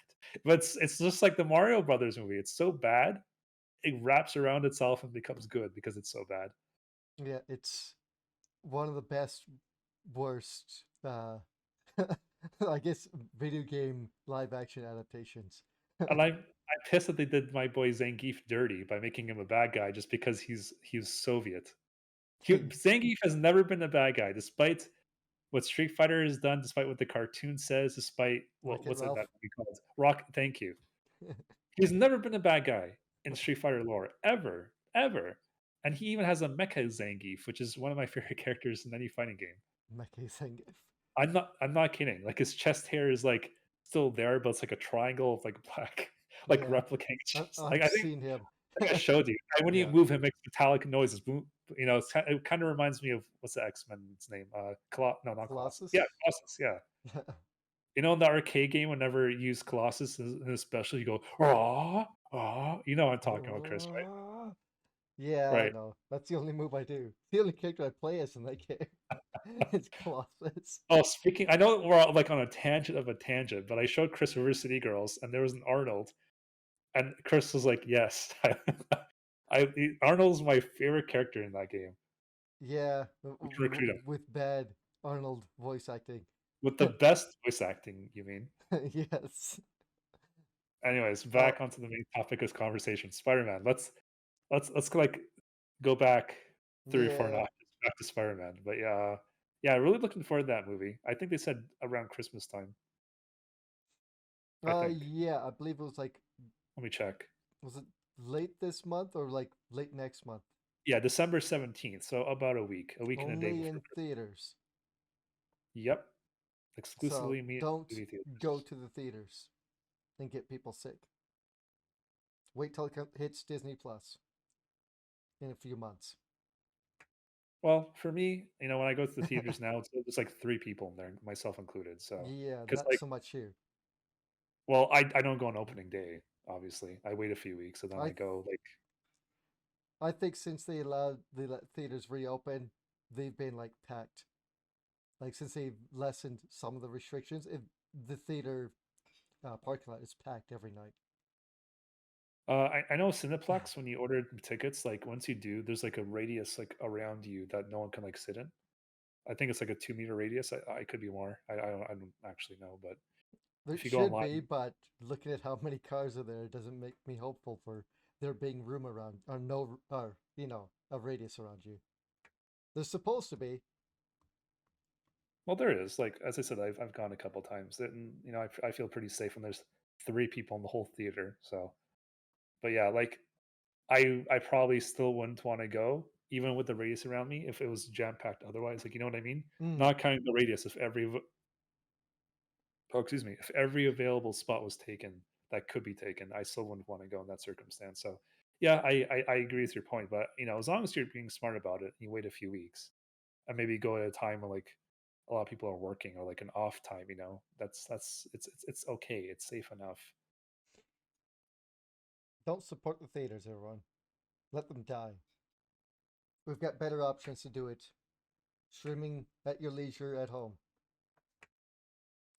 But it's just like the Mario Brothers movie. It's so bad, it wraps around itself and becomes good because it's so bad. Yeah, it's one of the best, worst, I guess, video game live action adaptations. And I'm pissed that they did my boy Zangief dirty by making him a bad guy just because he's Soviet. Zangief has never been a bad guy, despite what Street Fighter has done, despite what the cartoon says, despite Wreck It what's it Ralph. that movie called? Rock. Thank you. He's never been a bad guy in Street Fighter lore ever, ever. And he even has a Mecha Zangief, which is one of my favorite characters in any fighting game. Mecha Zangief. I'm not kidding. Like his chest hair is like still there, but it's like a triangle of like black, like Yeah, replicating chest. Like I've seen him. I think I showed you. And when you Yeah, move him, it makes metallic noises. Boom. It kind of reminds me of what's the X Men's name? No, not Colossus. Yeah, Colossus. Colossus. Yeah. In the arcade game, whenever you use Colossus, and especially you go, ah, ah. You know what I'm talking about, Chris, Yeah, I right? know. That's the only move I do. The only character I play as in that game. It's Colossus. Oh, speaking, I know we're like on a tangent of a tangent, but I showed Chris River City Girls, and there was an Arnold, and Chris was like, "Yes, Arnold's my favorite character in that game. Yeah, We can recruit him with bad Arnold voice acting. with the best voice acting." You mean? Yes. Anyways, Oh, back onto the main topic of this conversation. Spider-Man. Let's like go back 3 or 4 yeah. notches back to Spider-Man. But yeah, really looking forward to that movie. I think they said around Christmas time. I think. Yeah, I believe it was like, Let me check. was it late this month or like late next month? Yeah, December 17th. So about a week and a day Only before in Christmas. theaters. Yep, So exclusively me don't movie go theaters. to the theaters and get people sick. Wait till it hits Disney Plus in a few months. Well, for me, when I go to the theaters now, it's like 3 people in there, myself included. So, Yeah, because not like, so much here. well, I don't go on opening day. Obviously, I wait a few weeks and then I I th- go like, I think since they allowed the theaters reopen, they've been like packed. Like since they've lessened some of the restrictions, the theater parking lot is packed every night. I know Cineplex when you order tickets, like once you do, there's like a radius like around you that no one can like sit in. I think it's like a 2 meter radius. I could be more. I don't actually know, but There if you go should online, be, but looking at how many cars are there, it doesn't make me hopeful for there being room around or no or a radius around you. There's supposed to be. Well, there is. Like as I said, I've gone a couple times, and I feel pretty safe when there's 3 people in the whole theater. So, but yeah, like I probably still wouldn't want to go, even with the radius around me, if it was jam packed. Otherwise, like you know what I mean? Mm, Not counting the radius. If every available spot was taken that could be taken, I still wouldn't want to go in that circumstance. So, yeah, I agree with your point, but as long as you're being smart about it, you wait a few weeks and maybe go at a time when like a lot of people are working or like an off time. That's it's okay. It's safe enough. don't support the theaters, everyone. Let them die. We've got better options to do it. Streaming at your leisure at home.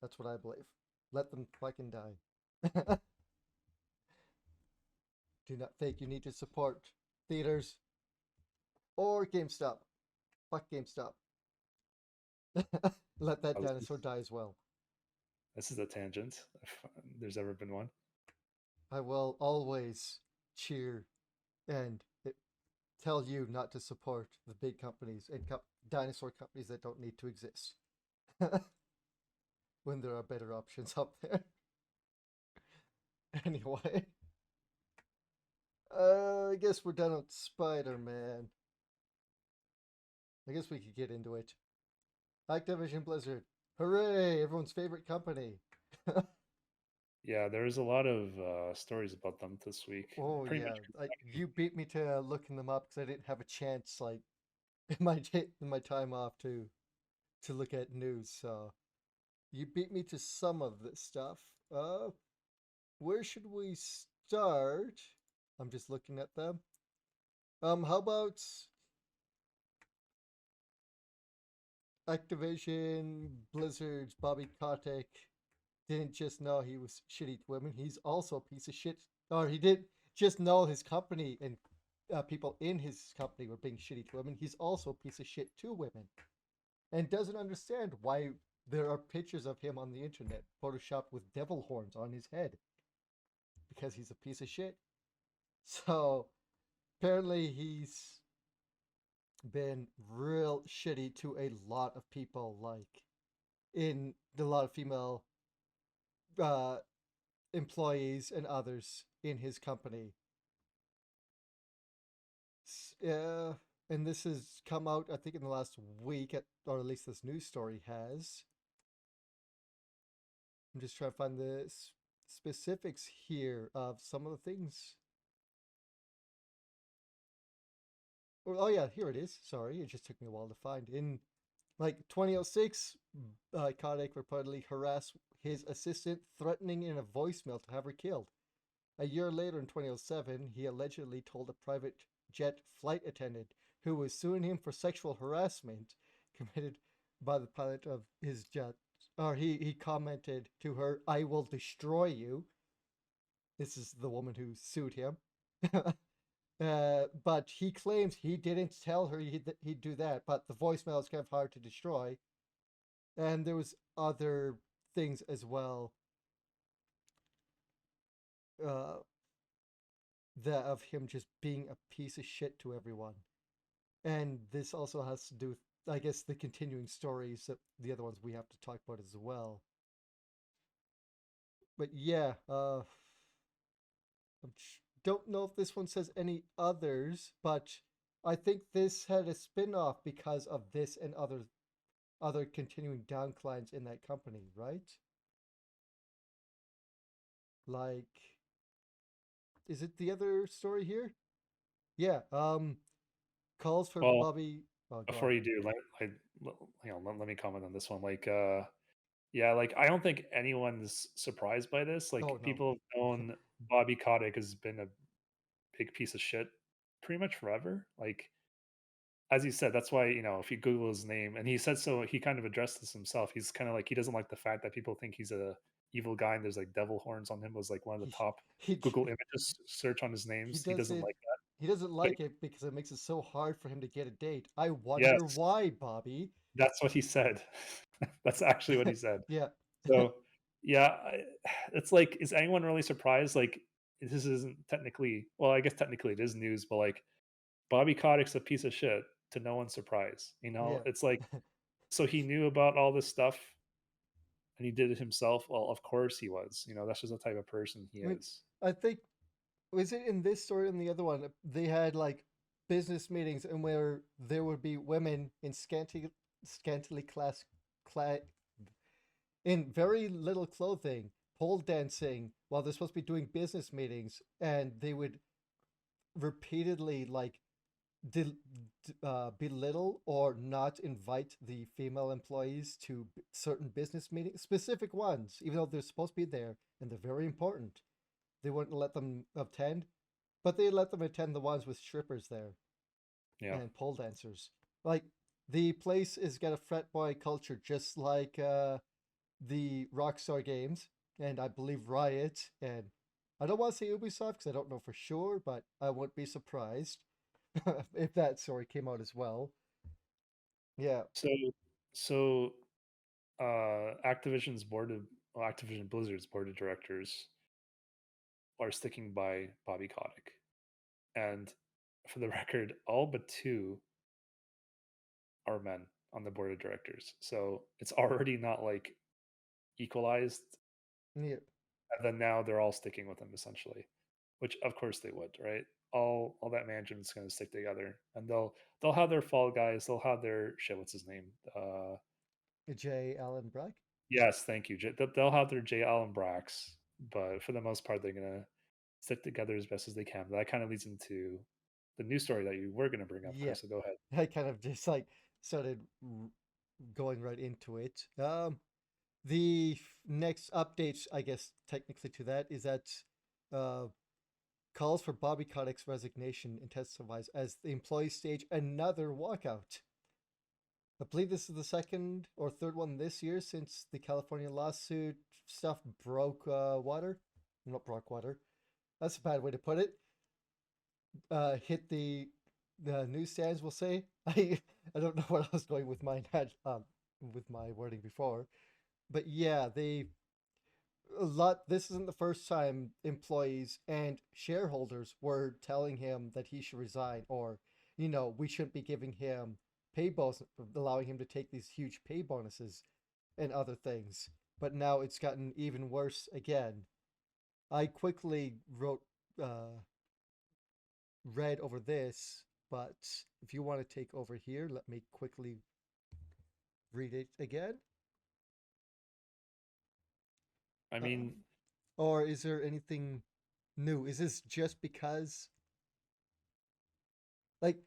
That's what I believe. Let them fucking die. Do not think you need to support theaters or GameStop. Fuck GameStop. Let that Oh, dinosaur die as well. this is a tangent. If there's ever been one. I will always cheer and tell you not to support the big companies and dinosaur companies that don't need to exist when there are better options out there. Anyway, I guess we're done with Spider-Man. I guess we could get into it. Activision Blizzard. Hooray! Everyone's favorite company. Yeah, there's a lot of stories about them this week. Oh Pretty much. yeah, like you beat me to looking them up because I didn't have a chance, like in my time off to look at news. So you beat me to some of this stuff. Where should we start? I'm just looking at them. How about Activision Blizzard's Bobby Kotick didn't just know he was shitty to women. He's also a piece of shit. Or he did just know his company and people in his company were being shitty to women. He's also a piece of shit to women and doesn't understand why there are pictures of him on the internet photoshopped with devil horns on his head because he's a piece of shit. So apparently he's been real shitty to a lot of people, like in a lot of female uh, employees and others in his company. Uh, and this has come out, I think, in the last week, or at least this news story has. I'm just trying to find the specifics here of some of the things. Oh yeah, here it is. Sorry, it just took me a while to find. In like 2006, Kotick reportedly harassed his assistant, threatening in a voicemail to have her killed. A year later, in 2007, he allegedly told a private jet flight attendant who was suing him for sexual harassment committed by the pilot of his jet. Or he commented to her, "I will destroy you." This is the woman who sued him. But he claims he didn't tell her he'd do that. But the voicemail is kind of hard to destroy. And there was other things as well. Uh, that of him just being a piece of shit to everyone. And this also has to do with, I guess, the continuing stories that the other ones we have to talk about as well. But yeah, I don't know if this one says any others, but I think this had a spin-off because of this and other continuing downclines in that company, right? Like, is it the other story here? Yeah, calls for Well, Bobby. Oh, go before on. you do, hang on, let me comment on this one. Like, yeah, like I don't think anyone's surprised by this. Oh Like, no. people have known Bobby Kotick has been a big piece of shit pretty much forever. Like, as you said, that's why if you Google his name, and he said so, he kind of addressed this himself. He's kind of like he doesn't like the fact that people think he's a evil guy, and there's like devil horns on him. Was like one of the he top he Google images search on his he names. He does doesn't it like that. he doesn't But like it because it makes it so hard for him to get a date. I wonder yes, why, Bobby. that's what he said. That's actually what he said. Yeah. So, yeah, it's like, is anyone really surprised? Like, this isn't technically, well, I guess technically it is news, but like, Bobby Kotick's a piece of shit. to no one's surprise. You know, Yeah. it's like, so he knew about all this stuff and he did it himself. Well, of course he was. You know, that's just the type of person he I mean, is. I think was it in this story or in the other one? They had like business meetings and where there would be women in scantily clad in very little clothing, pole dancing while they're supposed to be doing business meetings, and they would repeatedly like belittle or not invite the female employees to certain business meetings, specific ones, even though they're supposed to be there and they're very important. They wouldn't let them attend, but they let them attend the ones with strippers there Yeah. and pole dancers. Like the place is got a frat boy culture, just like the Rockstar Games, and I believe Riot, and I don't want to say Ubisoft because I don't know for sure, but I wouldn't be surprised if that story came out as well. Yeah, So, so Activision's Activision Blizzard's board of directors are sticking by Bobby Kotick, and for the record, all but two are men on the board of directors. So it's already not like equalized, yeah, and then now they're all sticking with him essentially, which of course they would, right? All that management's going to stick together, and they'll have their fall guys. They'll have their shit. What's his name? J. Allen Brack. Yes, thank you. They'll have their J. Allen Bracks, but for the most part, they're gonna stick together as best as they can. That kind of leads into the news story that you were gonna bring up, Yeah, Chris. So go ahead. I kind of just like started going right into it. The next update, I guess, technically to that is that uh, calls for Bobby Kotick's resignation intensifies as the employees stage another walkout. I believe this is the second or third one this year since the California lawsuit stuff broke water. Not broke water. That's a bad way to put it. Hit the newsstands. We'll say. I don't know what I was going with with my wording before, but yeah, they a lot. This isn't the first time employees and shareholders were telling him that he should resign, or we shouldn't be giving him pay bonus, allowing him to take these huge pay bonuses and other things. But now it's gotten even worse again. I quickly read over this, but if you want to take over here, let me quickly read it again. I Um, mean, or is there anything new? Is this just because, like,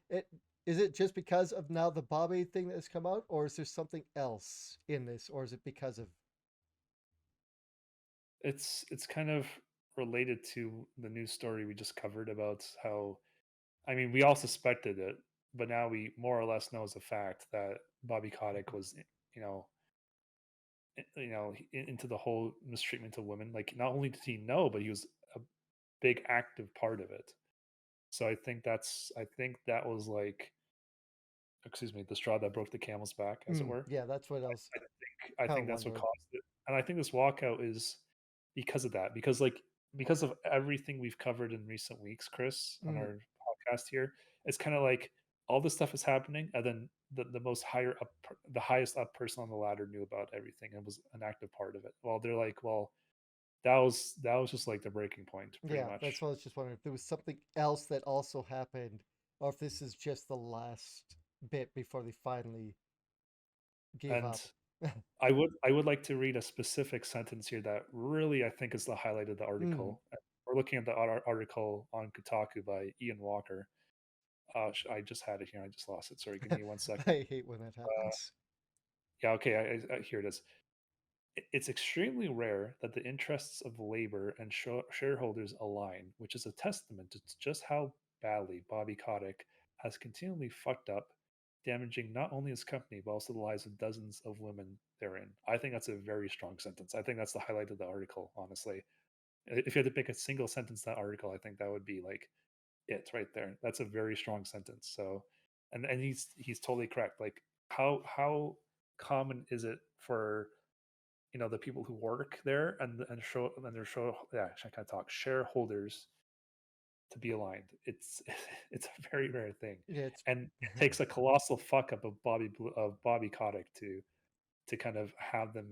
is it just because of now the Bobby thing that has come out, or is there something else in this, or is it because of? it's kind of related to the news story we just covered about how. I mean, we all suspected it, but now we more or less know as a fact that Bobby Kotick was, you know, into the whole mistreatment of women. Like, not only did he know, but he was a big active part of it. So I think that was like, excuse me, the straw that broke the camel's back, as it were. Yeah, that's what I was I kind of think that's what wondering. caused it, and I think this walkout is because of that. Because of everything we've covered in recent weeks, Chris, on Mm, our podcast here, it's kind of like all this stuff is happening, and then the most higher up, the highest up person on the ladder knew about everything and was an active part of it. Well, they're like, well, that was just like the breaking point, pretty yeah, that's much. what I was just wondering if there was something else that also happened, or if this is just the last bit before they finally gave And up. I would like to read a specific sentence here that really I think is the highlight of the mm, article. We're looking at the article on Kotaku by Ian Walker. I just had it here. I just lost it. Sorry, give me 1 second. I hate when that happens. Yeah, okay. Here it is. It's extremely rare that the interests of labor and shareholders align, which is a testament to just how badly Bobby Kotick has continually fucked up, damaging not only his company, but also the lives of dozens of women therein. I think that's a very strong sentence. I think that's the highlight of the article, honestly. If you had to pick a single sentence in that article, I think that would be like it right there. That's a very strong sentence. So, and he's totally correct. Like, how common is it for the people who work there and show and their show, yeah, I can't talk, shareholders to be aligned. It's it's a very rare thing, Yeah, it's and it takes a colossal fuck up of Bobby Kotick to kind of have them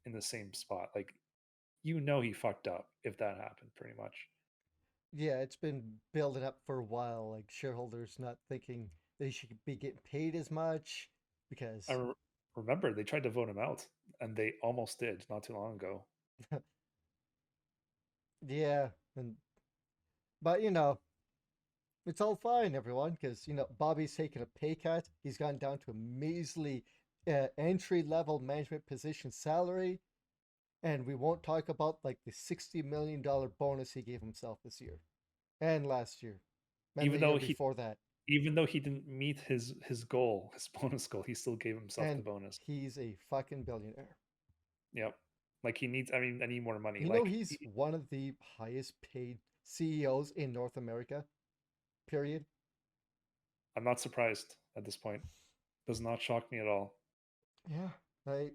in the same spot. Like, he fucked up if that happened, pretty much. yeah, it's been building up for a while. Like shareholders not thinking they should be getting paid as much I because, remember they tried to vote him out, and they almost did not too long ago. yeah, and but it's all fine, everyone, because Bobby's taken a pay cut. He's gone down to a measly entry level management position salary, and we won't talk about like the $60 million bonus he gave himself this year and last year and Even the year though he before that. even though he didn't meet his goal, his bonus goal, he still gave himself the And bonus. he's a fucking billionaire. Yep. Like he needs. I need more money. He's one of the highest paid CEOs in North America. Period. I'm not surprised at this point. Does not shock me at all. Yeah, like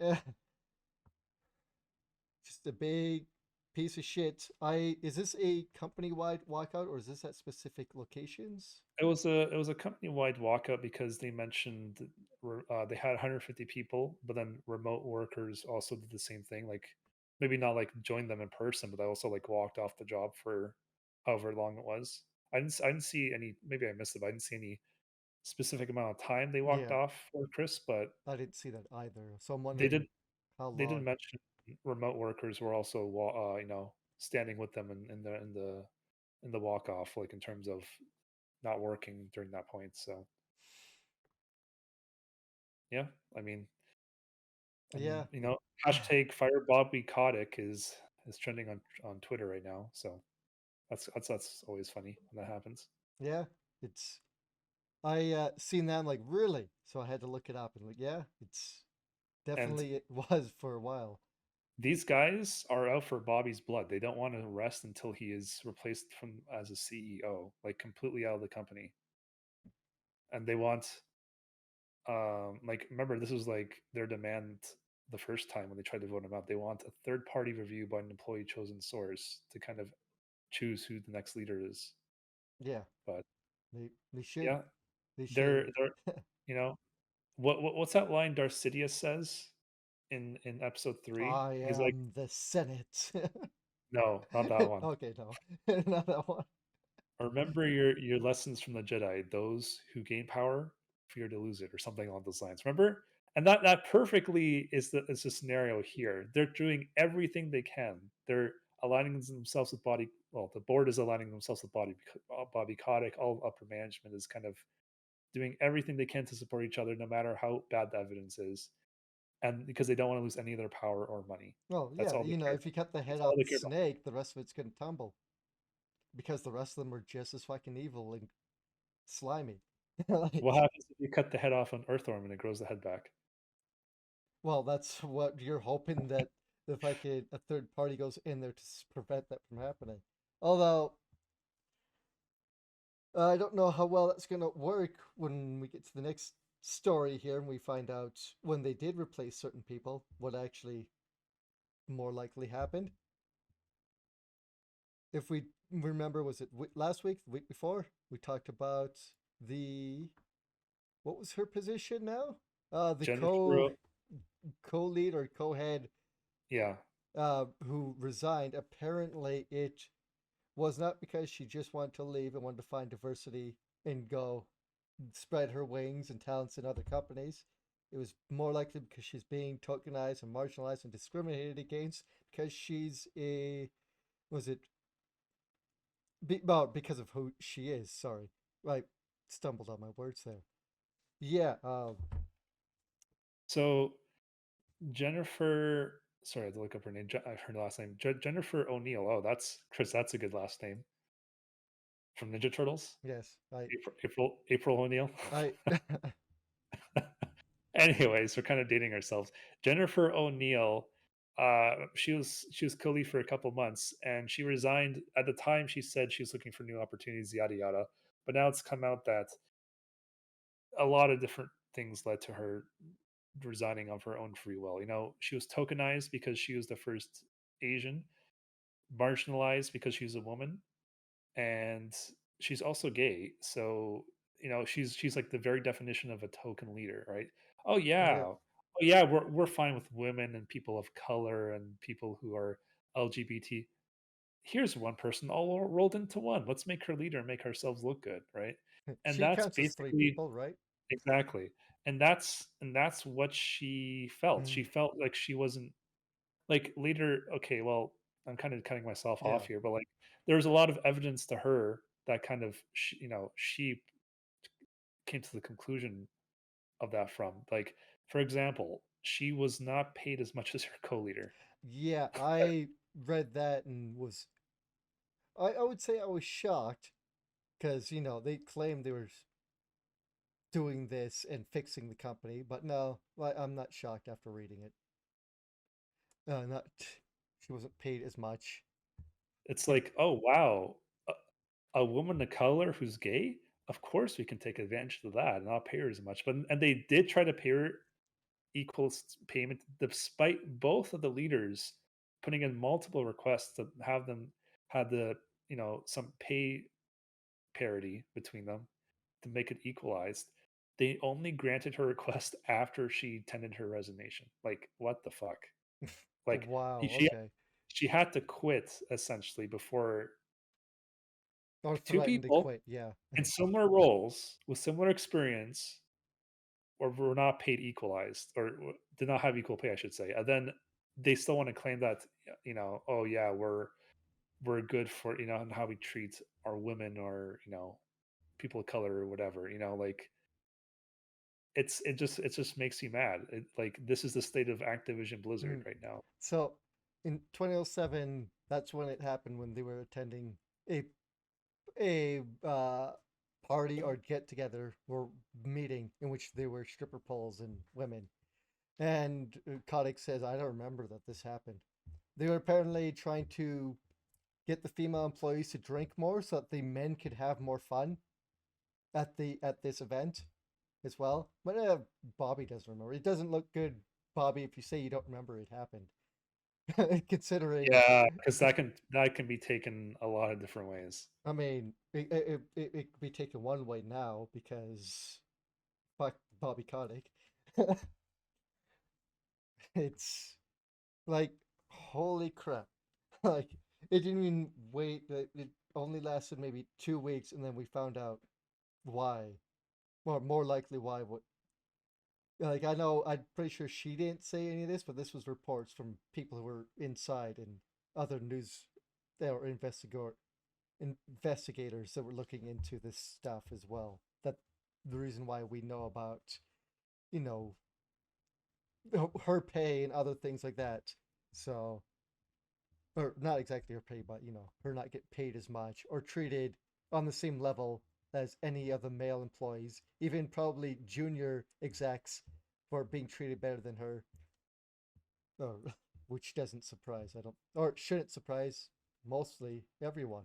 eh, just a big piece of shit. I Is this a company wide walkout or is this at specific locations? It was a company wide walkout because they mentioned they had 150 people, but then remote workers also did the same thing. Like maybe not like joined them in person, but they also like walked off the job for however long it was. I didn't see any. Maybe I missed it. But I didn't see any specific amount of time they walked Yeah, off for Chris, but I didn't see that either. So I'm they did wondering how they did long. mention remote workers were also standing with them in the walk off, like in terms of not working during that point. So yeah, I mean, and Yeah, hashtag fire Bobby Kotick is trending on Twitter right now. So that's always funny when that happens. yeah. It's I seen that. I'm like, really? So I had to look it up and like, yeah, it's And definitely it was for a while. these guys are out for Bobby's blood. They don't want to rest until he is replaced from as a CEO, like completely out of the company. And they want like remember this was like their demand the first time when they tried to vote him out. They want a third party review by an employee chosen source to kind of choose who the next leader is. Yeah, But they should yeah, they should. they're you know what's that line Darcidius says in episode 3? I He's like, am the Senate. no, not that one. Okay, no, not that one. Remember your lessons from the Jedi. Those who gain power fear to lose it, or something along those lines. Remember, and that perfectly is the scenario here. They're doing everything they can. They're aligning themselves with body. Well, the board is aligning themselves with Bobby Kotick. All upper management is kind of doing everything they can to support each other, no matter how bad the evidence is, and because they don't want to lose any of their power or money. Well, That's yeah, all they care if about. you cut the head That's all off they the care about. snake, the rest of it's gonna tumble because the rest of them are just as fucking evil and slimy. Like, What happens if you cut the head off an earthworm and it grows the head back? well, that's what you're hoping that the fucking a third party goes in there to prevent that from happening. Although I don't know how well that's gonna work when we get to the next story here and we find out when they did replace certain people, what actually more likely happened. If we remember, was it last week, the week before, we talked about the what was her position now? The Jennifer, co-lead or co-head yeah. who resigned. Apparently, it was not because she just wanted to leave and wanted to find diversity and go spread her wings and talents in other companies. It was more likely because she's being tokenized and marginalized and discriminated against because she's a was it well, because of who she is. Sorry, I stumbled on my words there. Yeah, So Jennifer, sorry, I had to look up her name. I've heard her last name. Jennifer O'Neal. Oh, that's Chris. That's a good last name from Ninja Turtles. yes, April O'Neal. I, Anyways, we're kind of dating ourselves. Jennifer O'Neal. She was co-lead for a couple months, and she resigned. At the time, she said she was looking for new opportunities, yada yada. But now it's come out that a lot of different things led to her resigning of her own free will. She was tokenized because she was the first Asian, marginalized because she was a woman, and she's also gay. So she's like the very definition of a token leader, right? Oh yeah, Yep. oh yeah, we're fine with women and people of color and people who are LGBT. Here's one person all rolled into one. Let's make her leader and make ourselves look good, right? And She that's counts as three basically people, right? exactly. And that's what she felt. She Mm, felt like she wasn't like later. Okay, well, I'm kind of cutting myself yeah. off here, but like there's a lot of evidence to her that kind of she came to the conclusion of that from. Like, for example, she was not paid as much as her co-leader. Yeah, I read that and I would say I was shocked because, they claimed they were doing this and fixing the company, but no, I'm not shocked after reading it. Not She wasn't paid as much. It's It, like, oh wow, a woman of color who's gay, of course we can take advantage of that and not pay her as much. But and they did try to pay her equal payment despite both of the leaders putting in multiple requests to have them had some pay parity between them to make it equalized. They only granted her request after she tendered her resignation. Like, what the fuck? Like, wow, she okay. she had to quit essentially before Or two threatened to people quit, yeah. in similar roles with similar experience or were not paid equalized or did not have equal pay, I should say. And then they still want to claim that, oh yeah, we're good for and how we treat our women or people of color or whatever. Like it just makes you mad. Like this is the state of Activision Blizzard Mm. right now. So in 2007, that's when it happened when they were attending a a party or get together or meeting in which there were stripper poles and women. And Kotick says, I don't remember that this happened. They were apparently trying to get the female employees to drink more so that the men could have more fun at this event as well. But Bobby doesn't remember. It doesn't look good, Bobby, if you say you don't remember it happened. Considering, Yeah, because that can be taken a lot of different ways. I mean, it could be taken one way now because fuck Bobby Kotick. It's like, holy crap. Like, it didn't even wait. It only lasted maybe 2 weeks, and then we found out why. Or more likely why. What? Like, I know, I'm pretty sure she didn't say any of this, but this was reports from people who were inside and other news or investigators that were looking into this stuff as well. That the reason why we know about, you know, her pay and other things like that. So, or not exactly her pay, but her not get paid as much or treated on the same level as any of the male employees, even probably junior execs for being treated better than her, or, which doesn't surprise, I don't, or shouldn't surprise mostly everyone.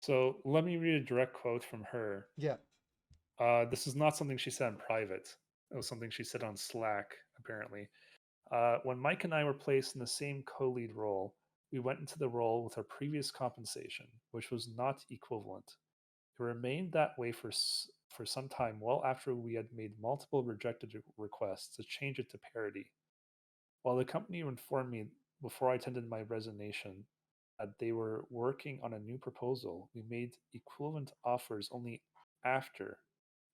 So let me read a direct quote from her. Yeah. This is not something she said in private. It was something she said on Slack, apparently. When Mike and I were placed in the same co lead role, we went into the role with our previous compensation, which was not equivalent. It remained that way for some time, well after we had made multiple rejected requests to change it to parity. While the company informed me before I tendered my resignation that they were working on a new proposal, we made equivalent offers only after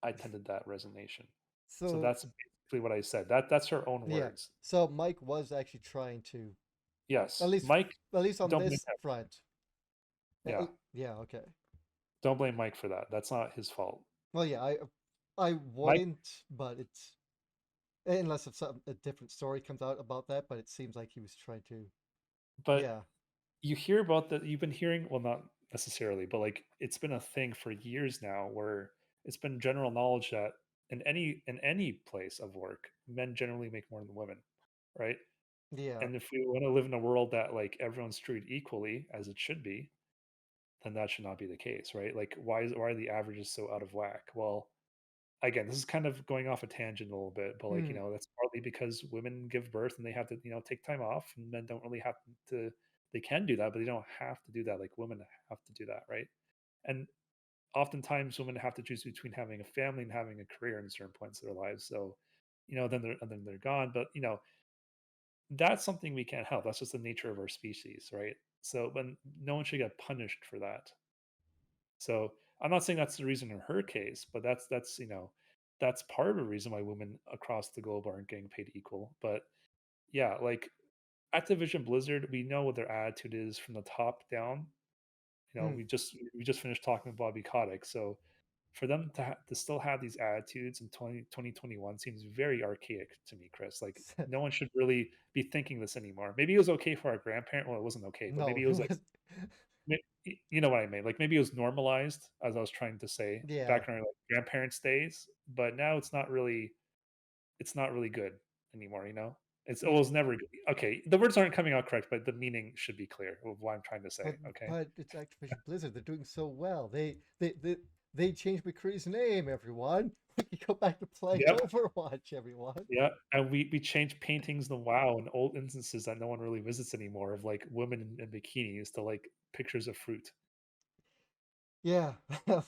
I tendered that resignation. So So, that's basically what I said. That's her own yeah. words. So Mike was actually trying to, at Yes, least, Mike, at least on don't blame this him. front. Yeah, Yeah. Okay. don't blame Mike for that. That's not his fault. Well, yeah. I Mike, wouldn't, but it's unless if a different story comes out about that. But it seems like he was trying to. but Yeah. you hear about that. You've been hearing, well, not necessarily, but like it's been a thing for years now, where it's been general knowledge that in any place of work, men generally make more than women, right? Yeah. And if we want to live in a world that like everyone's treated equally as it should be, then that should not be the case, right? Like why are the averages so out of whack? Well, again, this is kind of going off a tangent a little bit, but like, Hmm. that's partly because women give birth and they have to, take time off and men don't really have to they can do that, but they don't have to do that. Like women have to do that, right? And oftentimes women have to choose between having a family and having a career in certain points of their lives. So, then they're gone. But that's something we can't help. That's just the nature of our species, right? So when no one should get punished for that. So I'm not saying that's the reason in her case, but that's part of the reason why women across the globe aren't getting paid equal. But yeah, like Activision Blizzard, we know what their attitude is from the top down. Hmm. We just finished talking with Bobby Kotick, so for them to still have these attitudes in 2021 seems very archaic to me, Chris. Like no one should really be thinking this anymore. Maybe it was okay for our grandparent. Well, it wasn't okay, but No, maybe it it was like was. you know what I mean. Like maybe it was normalized, as I was trying to say Yeah, back in our like grandparents' days, but now it's not really good anymore. It y- was never good. Okay. The words aren't coming out correct, but the meaning should be clear of what I'm trying to say. but Okay. but it's Activision Blizzard. They're doing so well. They changed McCree's name. Everyone, we can go back to playing Yep. Overwatch. Everyone. Yeah, and we changed paintings in WoW and old instances that no one really visits anymore of like women in bikinis to like pictures of fruit Yeah,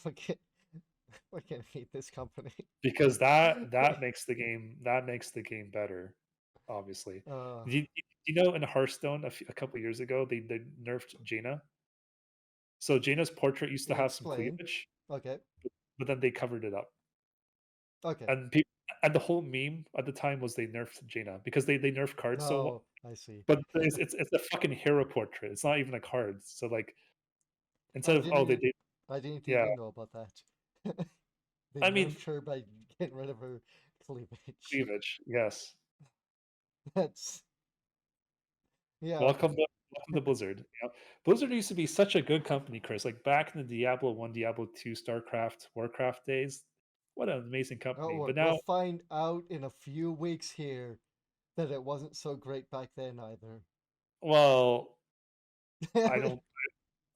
forget. I can't hate this company. because that makes the game better. Obviously, Uh, in Hearthstone a couple years ago they nerfed Jaina. So Jaina's portrait used to yeah, have some explain. cleavage, Okay, but then they covered it up. okay. And people and the whole meme at the time was they nerfed Jaina because they nerfed cards No, I see. but it's a fucking hero portrait. It's not even a card. So like I instead of didn't even. they I didn't yeah. even know about that. They I mean nerfed her by getting rid of her cleavage. cleavage, yes. That's yeah. Welcome to Blizzard. Blizzard used to be such a good company, Chris. Like back in the Diablo 1, Diablo 2, StarCraft, Warcraft days. What an amazing Oh, company. well, But we'll now, find out in a few weeks here that it wasn't so great back then either. well, I don't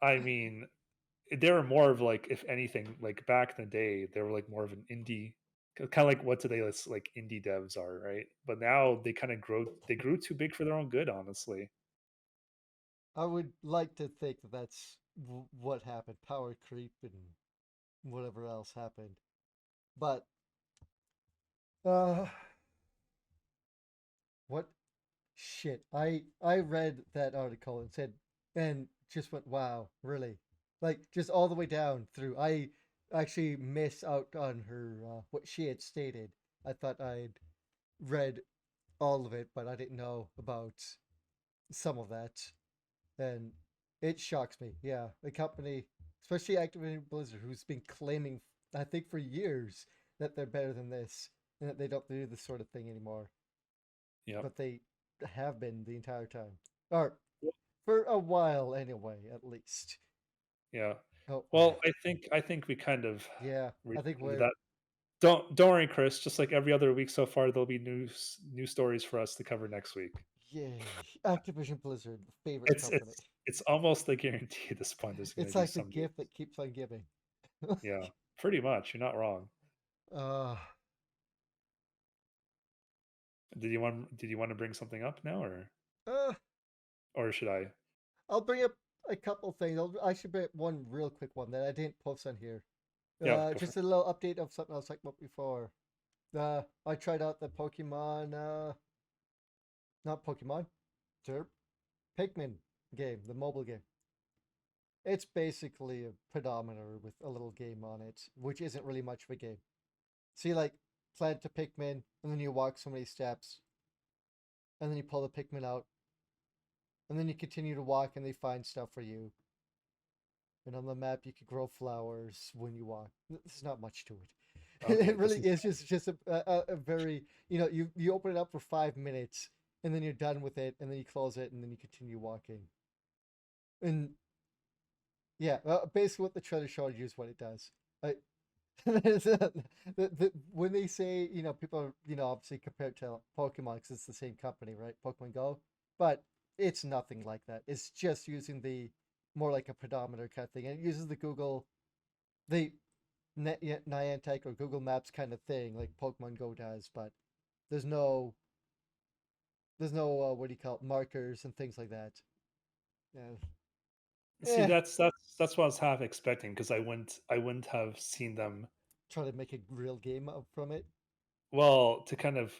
I mean they were more of like, if anything, like back in the day, they were like more of an indie, kind of like what today is like indie devs are, right? But now they grew too big for their own good, honestly. I would like to think that that's what happened, power creep and whatever else happened. But uh, what shit? I read that article and said and just went, wow, really? Like just all the way down through. I actually miss out on her what she had stated. I thought I'd read all of it, but I didn't know about some of that. And it shocks me. Yeah, the company, especially Activision Blizzard, who's been claiming, I think, for years that they're better than this and that they don't do this sort of thing anymore. Yep. But they have been the entire time, or for a while anyway, at least. Yeah. Oh Well, I think we kind of yeah, I reached think the end of we're that. Don't worry, Chris. Just like every other week so far, there'll be new stories for us to cover next week. yay. Activision Blizzard, the favorite It's company. it's it's almost a guarantee at this point. There's going to It's be like the some gift news. that keeps on giving. Yeah, pretty much. You're not wrong. uh, Did you want to bring something up now, uh, or should I? I'll bring up a couple things. I should bring up one real quick one that I didn't post on here. Yeah, go for Just it. a little update of something I was talking about before. I tried out the Pokemon, not Pokemon, Derp, Pikmin game, the mobile game. It's basically a pedometer with a little game on it, which isn't really much of a game. So you like plant a Pikmin, and then you walk so many steps, and then you pull the Pikmin out, and then you continue to walk, and they find stuff for you. And on the map, you can grow flowers when you walk. There's not much to it. Okay, It this really is is just a very you open it up for 5 minutes and then you're done with it and then you close it and then you continue walking. And yeah, basically what the trailer showed you is what it does. I, when they say people are obviously compared to Pokemon because it's the same company, right? Pokemon Go, but it's nothing like that. It's just using the more like a pedometer kind of thing, and it uses the Niantic or Google Maps kind of thing, like Pokemon Go does, but there's no what do you call it, markers and things like that. Yeah. See, Eh, that's what I was half expecting because I wouldn't have seen them try to make a real game up from it. well to kind of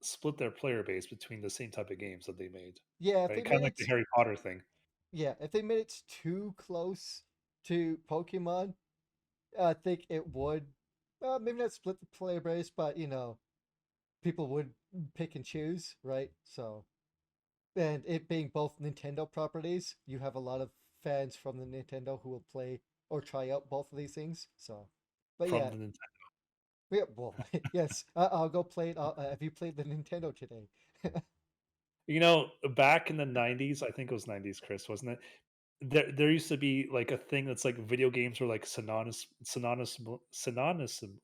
split their player base between the same type of games that they made, Yeah, if they right? Kind made of like the it, Harry Potter thing. yeah, if they made it too close to Pokemon, I think it would, well, maybe not split the player base, but people would pick and choose, right? So, and it being both Nintendo properties, you have a lot of fans from the Nintendo who will play or try out both of these things. So, but From yeah, the Nintendo. yeah, well, yes, I'll go play it. Have you played the Nintendo today? Back in the 90s, I think it was 90s, Chris, wasn't it? There used to be like a thing that's like video games were like synonymous.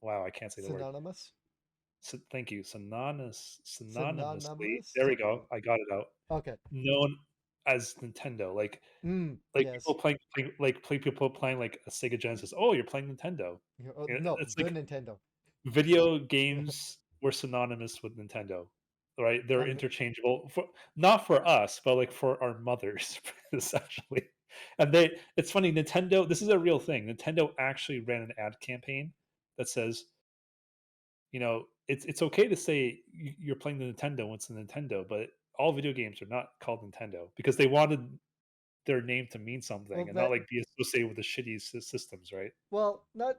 Wow, I can't say the word. Synonymous? Thank you. Synonymously. Synonymous? There we Something like go. that. I got it out. Okay. Known as Nintendo. Like people Yes. playing people playing like a Sega Genesis. Oh, you're playing Nintendo. No, It's the like Nintendo. video games were synonymous with Nintendo, right? They're I'm interchangeable for not for us, but like for our mothers, essentially. And it's funny, Nintendo, this is a real thing. Nintendo actually ran an ad campaign that says, it's okay to say you're playing the Nintendo when it's the Nintendo, but all video games are not called Nintendo because they wanted their name to mean well something and not that like be associated with the shitty systems, right? well not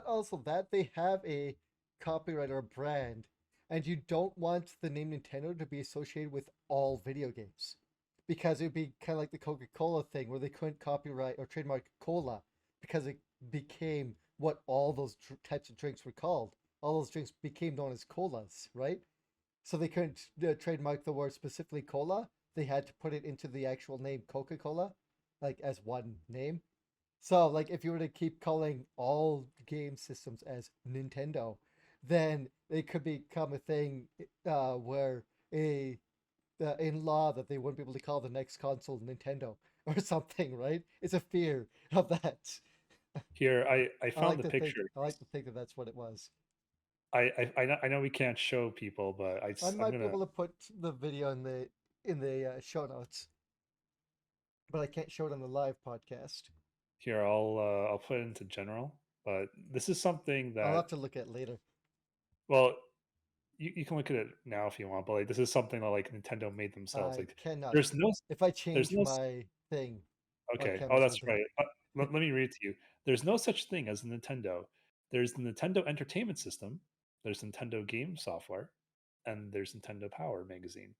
also that they have a copyright or brand, and you don't want the name Nintendo to be associated with all video games, because it'd be kind of like the Coca-Cola thing where they couldn't copyright or trademark cola because it became what all those types of drinks were called. All those drinks became known as colas, right? So they couldn't trademark the word specifically cola. They had to put it into the actual name Coca Cola, like as one name. So, like, if you were to keep calling all game systems as Nintendo, then it could become a thing where a in law that they wouldn't be able to call the next console Nintendo or something, right? It's a fear of that. Here, I found the picture. I like to think that that's what it was. I know we can't show people, but I I'm might be gonna able to put the video in the show notes, but I can't show it on the live podcast. here I'll put it into general. But this is something I'll that have to look at it later. well, you can look at it now if you want, but like this is something that like Nintendo made themselves. I Like cannot. there's no If I there's change no my thing on okay. Oh, camera, that's something. right. Let me read it to you. There's no such thing as a Nintendo. There's the Nintendo Entertainment System. There's Nintendo Game Software, and there's Nintendo Power Magazine.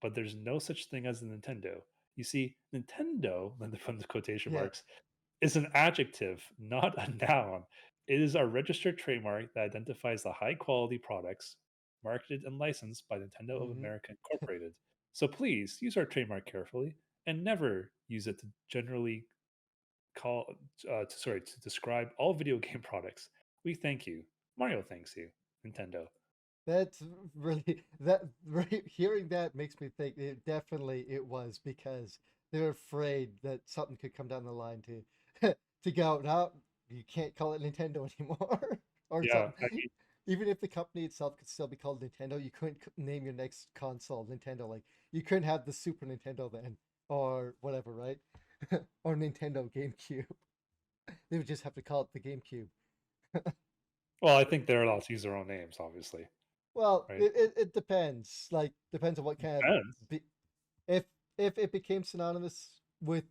But there's no such thing as a Nintendo. You see, Nintendo, from the quotation Yeah. marks, is an adjective, not a noun. It is our registered trademark that identifies the high quality products marketed and licensed by Nintendo of Mm-hmm. America Incorporated. So please use our trademark carefully and never use it to generally call, to describe all video game products. We thank you. Mario thanks you. Nintendo. That's really that right, hearing that makes me think it was because they're afraid that something could come down the line to to go, no, you can't call it Nintendo anymore or Yeah, something. Even if the company itself could still be called Nintendo, you couldn't name your next console Nintendo. Like you couldn't have the Super Nintendo then or whatever, right? Or Nintendo GameCube. They would just have to call it the GameCube. well, I think they're allowed to use their own names, obviously, Well, right? it depends. Like depends on what kind of Depends. if it became synonymous with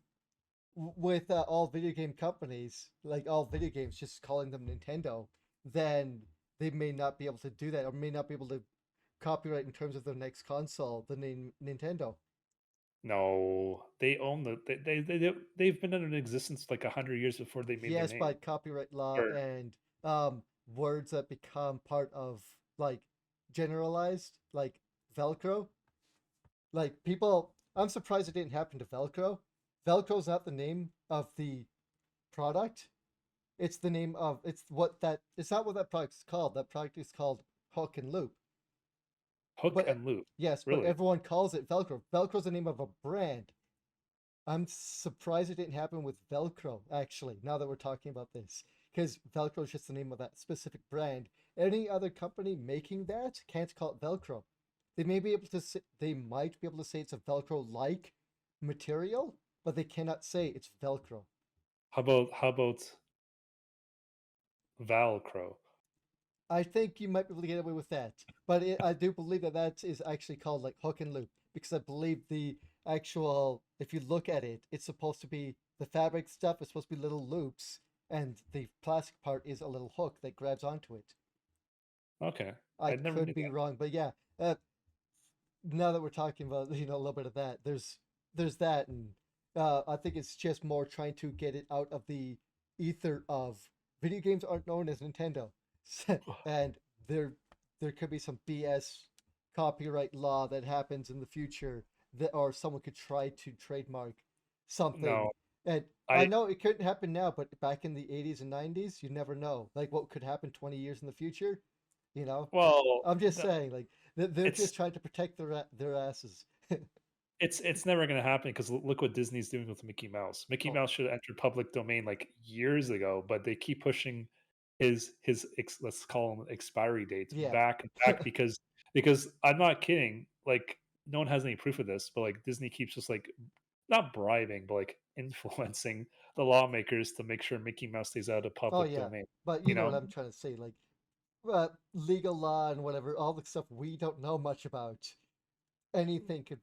all video game companies, like all video games, just calling them Nintendo, then they may not be able to do that, or may not be able to copyright in terms of their next console the name Nintendo. No, they own they've been in existence like 100 years before they made their Yes, name. by copyright law Or and words that become part of like generalized, like Velcro. Like people, I'm surprised it didn't happen to Velcro. Velcro's not the name of the product. It's the name of it's not what that product's called. That product is called Hook and Loop. Hook But and Loop, yes, but really? everyone calls it Velcro. Velcro's the name of a brand. I'm surprised it didn't happen with Velcro, actually, now that we're talking about this. Because Velcro is just the name of that specific brand. Any other company making that can't call it Velcro. They may be able to say, they might be able to say it's a Velcro like material, but they cannot say it's Velcro. How about Velcro? I think you might be able to get away with that, but I do believe that that is actually called like hook and loop because I believe the actual, if you look at it, it's supposed to be the fabric stuff is supposed to be little loops, and the plastic part is a little hook that grabs onto it. Okay, I I never could knew be that. wrong, but yeah. Now that we're talking about a little bit of that, there's that, and I think it's just more trying to get it out of the ether of video games aren't known as Nintendo, and there there could be some BS copyright law that happens in the future that or someone could try to trademark something. No, And I I know it couldn't happen now, but back in the 80s and 90s, you never know. Like what could happen 20 years in the future, you know? well, I'm just saying, like they're it's just trying to protect their asses. it's never gonna happen because look what Disney's doing with Mickey Mouse. Mickey Oh Mouse should have entered public domain like years ago, but they keep pushing let's call them expiry dates yeah, back and back because I'm not kidding. Like no one has any proof of this, but like Disney keeps just like not bribing, but like influencing the lawmakers to make sure Mickey Mouse stays out of oh public yeah. domain. But you You know what know? I'm trying to say, like legal law and whatever, all the stuff we don't know much about. Anything could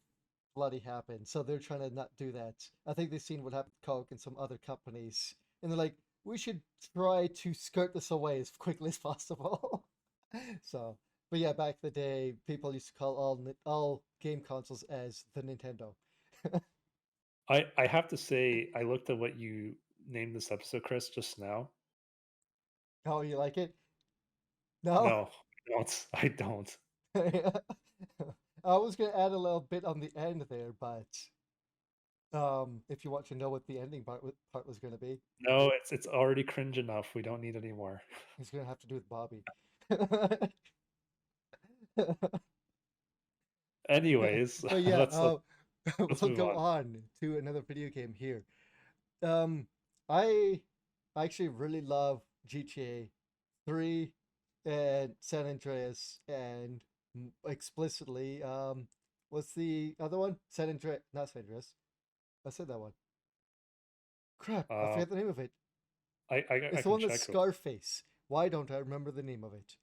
bloody happen, so they're trying to not do that. I think they've seen what happened to Coke and some other companies, and they're like, we should try to skirt this away as quickly as possible. So, but yeah, back in the day, people used to call all game consoles as the Nintendo. I have to say, I looked at what you named this episode, Chris, just now. Oh, you like it? No? No, I don't. I don't. I was gonna add a little bit on the end there, but if you want to know what the ending part was gonna be, No, it's already cringe enough. We don't need any more. it's gonna have to do with Bobby. Anyways, But yeah, let's we'll move go on. on to another video game here. Um, I actually really love GTA 3 and San Andreas and explicitly what's the other one? San Andreas, not San Andreas. I said that one. Crap, I Uh, forget the name of it. I It's the can one that's check. Scarface. Why don't I remember the name of it?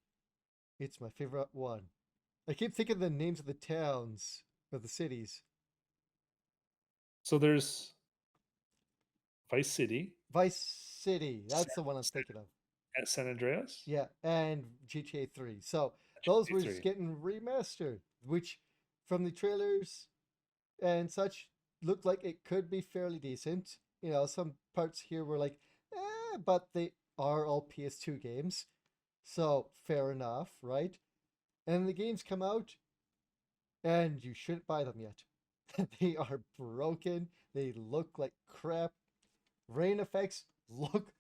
It's my favorite one. I keep thinking of the names of the towns of the cities. So there's Vice City, Vice City. That's San, the one I'm San, thinking of. San Andreas, Yeah, and GTA 3. So those GTA were just 3. getting remastered, which from the trailers and such looked like it could be fairly decent. You know, some parts here were like, but they are all PS2 games. So fair enough, right? And the games come out, and you shouldn't buy them yet. They are broken. They look like crap. Rain effects look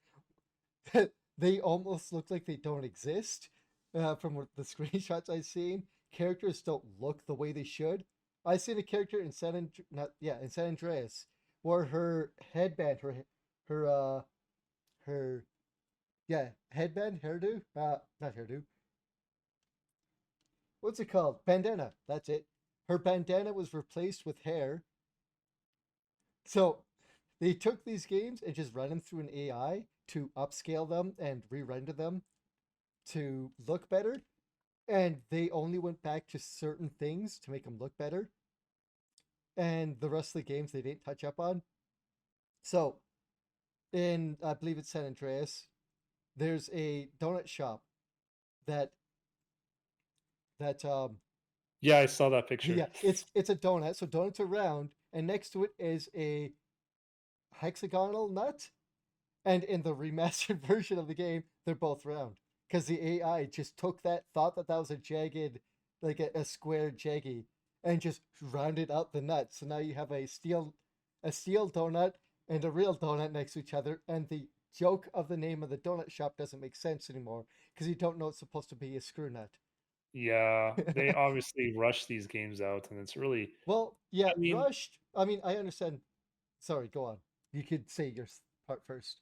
they almost look like they don't exist from the screenshots I've seen. Characters don't look the way they should. I seen a character in in San Andreas where her headband, her her headband, hairdo, not hairdo. What's it called? Bandana. That's it. Her bandana was replaced with hair. So they took these games and just ran them through an AI to upscale them and re-render them to look better, and they only went back to certain things to make them look better, and the rest of the games they didn't touch up on. So in I believe it's San Andreas, there's a donut shop that that Yeah, I saw that picture. yeah, it's a donut, so donuts are round, and next to it is a hexagonal nut, and in the remastered version of the game they're both round because the AI just took that, thought that that was a jagged, like a square jaggy, and just rounded out the nut. So now you have a steel donut and a real donut next to each other. And the joke of the name of the donut shop doesn't make sense anymore because you don't know it's supposed to be a screw nut. Yeah, they obviously rush these games out, and it's really. Well, yeah, I mean, rushed. I mean, I understand. Sorry, go on. You could say your part first.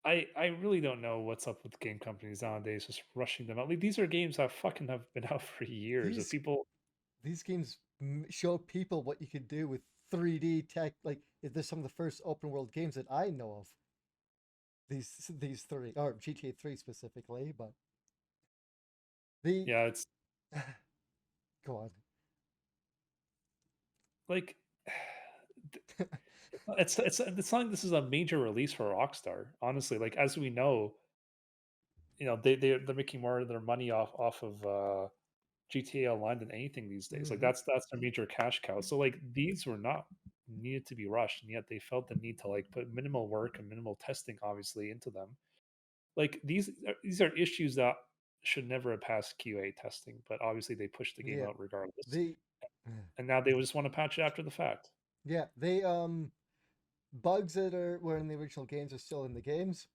I really don't know what's up with game companies nowadays, just rushing them out. Like these are games that have been out for years. If These people, these games show people what you can do with 3D tech. Like there's some of the first open world games that I know of. These three, or GTA 3 specifically, but the Yeah, it's go on. like it's not like this is a major release for Rockstar. Honestly, like as we know, they're making more of their money off of GTA Online than anything these days. Like Hmm. that's their major cash cow. So like these were not needed to be rushed, and yet they felt the need to like put minimal work and minimal testing obviously into them. Like these are issues that should never have passed QA testing, but obviously they pushed the game Yeah, out regardless. the And now they just want to patch it after the fact. yeah they bugs that were in the original games are still in the games.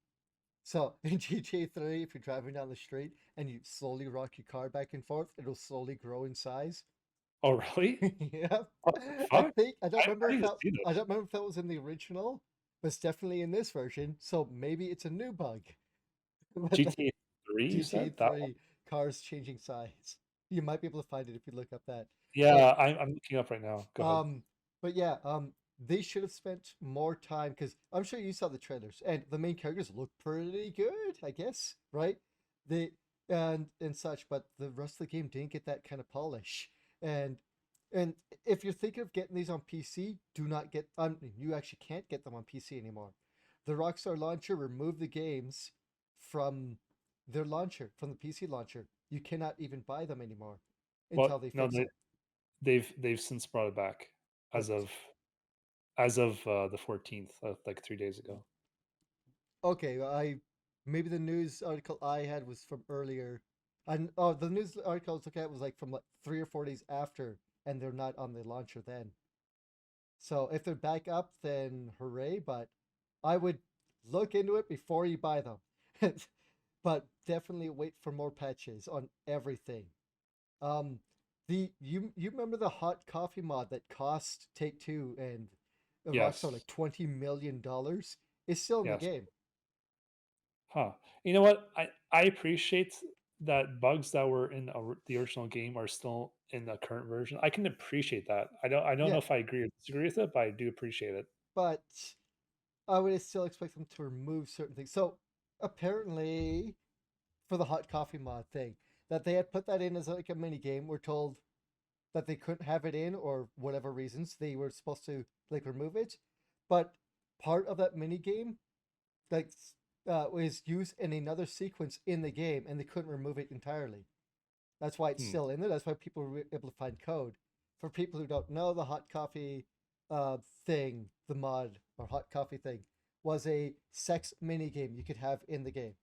So in GTA 3, if you're driving down the street and you slowly rock your car back and forth, it'll slowly grow in size. Oh really? Yeah. What the I fuck? think I need to see I this. don't remember if that was in the original, but it's definitely in this version. So maybe it's a new bug. But the GTA 3, you GTA said that one? 3 cars changing size. You might be able to find it if you look up that. But Yeah, I'm looking up right now. Go ahead. um, but yeah, they should have spent more time because I'm sure you saw the trailers and the main characters look pretty good, I guess, right? They and such, but the rest of the game didn't get that kind of polish. And and if you're thinking of getting these on PC, do not get. You actually can't get them on PC anymore. The Rockstar launcher removed the games from their launcher, from the PC launcher. You cannot even buy them anymore Well, until they no, fix it. they've since brought it back Oh, as of as of the 14th, like 3 days ago. okay, I maybe the news article I had was from earlier. And oh, the news article I was looking at was like from like 3 or 4 days after, and they're not on the launcher then. So if they're back up, then hooray! But I would look into it before you buy them. But definitely wait for more patches on everything. Um, the you remember the hot coffee mod that cost Take Two and Rockstar Yes, like $20 million? It's still in the yes. game, Huh. You know what? I appreciate that bugs that were in the original game are still in the current version. I can appreciate that. I don't know yeah. if I agree or disagree with it, but I do appreciate it. But I would still expect them to remove certain things. So apparently, for the hot coffee mod thing, that they had put that in as like a mini game. We're told that they couldn't have it in, or whatever reasons they were supposed to like remove it. But part of that mini game, like, was used in another sequence in the game, and they couldn't remove it entirely. That's why it's Hmm. still in there. That's why people were able to find code. For people who don't know, the hot coffee thing, the mod or hot coffee thing, was a sex mini game you could have in the game.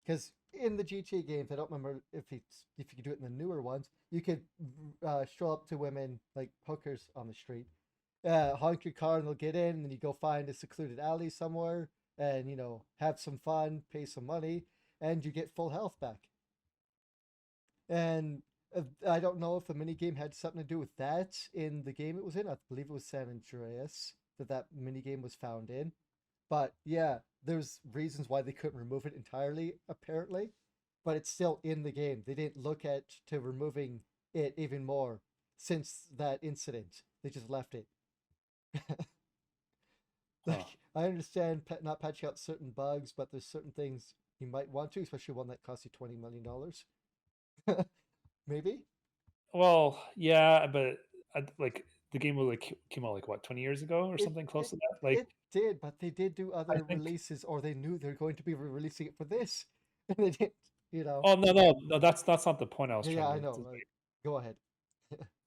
Because in the GTA games, I don't remember if you could do it in the newer ones. You could stroll up to women like hookers on the street, honk your car, and they'll get in, and then you go find a secluded alley somewhere, and have some fun, pay some money, and you get full health back. And I don't know if the mini game had something to do with that in the game it was in. I believe it was San Andreas that mini game was found in. But yeah, there's reasons why they couldn't remove it entirely, apparently. But it's still in the game. They didn't look at to removing it even more since that incident. They just left it. Huh. Like I understand not patching out certain bugs, but there's certain things you might want to, especially one that costs you $20 million. Maybe. Well, yeah, but like the game was like came out like what 20 years ago or It something close it to that. Like it did, but they did do I other think. releases, or they knew they're going to be releasing it for this, and they didn't. You know. Oh no, that's not the point I was Yeah, yeah, trying I to know. make. Go ahead.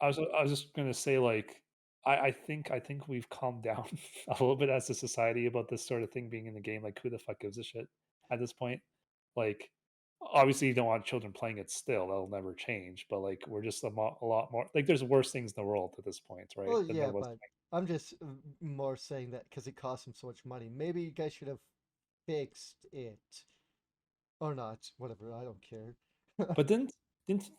I was just gonna say like I think we've calmed down a little bit as a society about this sort of thing being in the game. Like who the fuck gives a shit at this point? Like obviously you don't want children playing it still. That'll never change. But like we're just a lot more like there's worse things in the world at this point, right? Well, Than there yeah, was. but I'm just more saying that because it costs them so much money. Maybe you guys should have fixed it or not. Whatever, I don't care. But didn't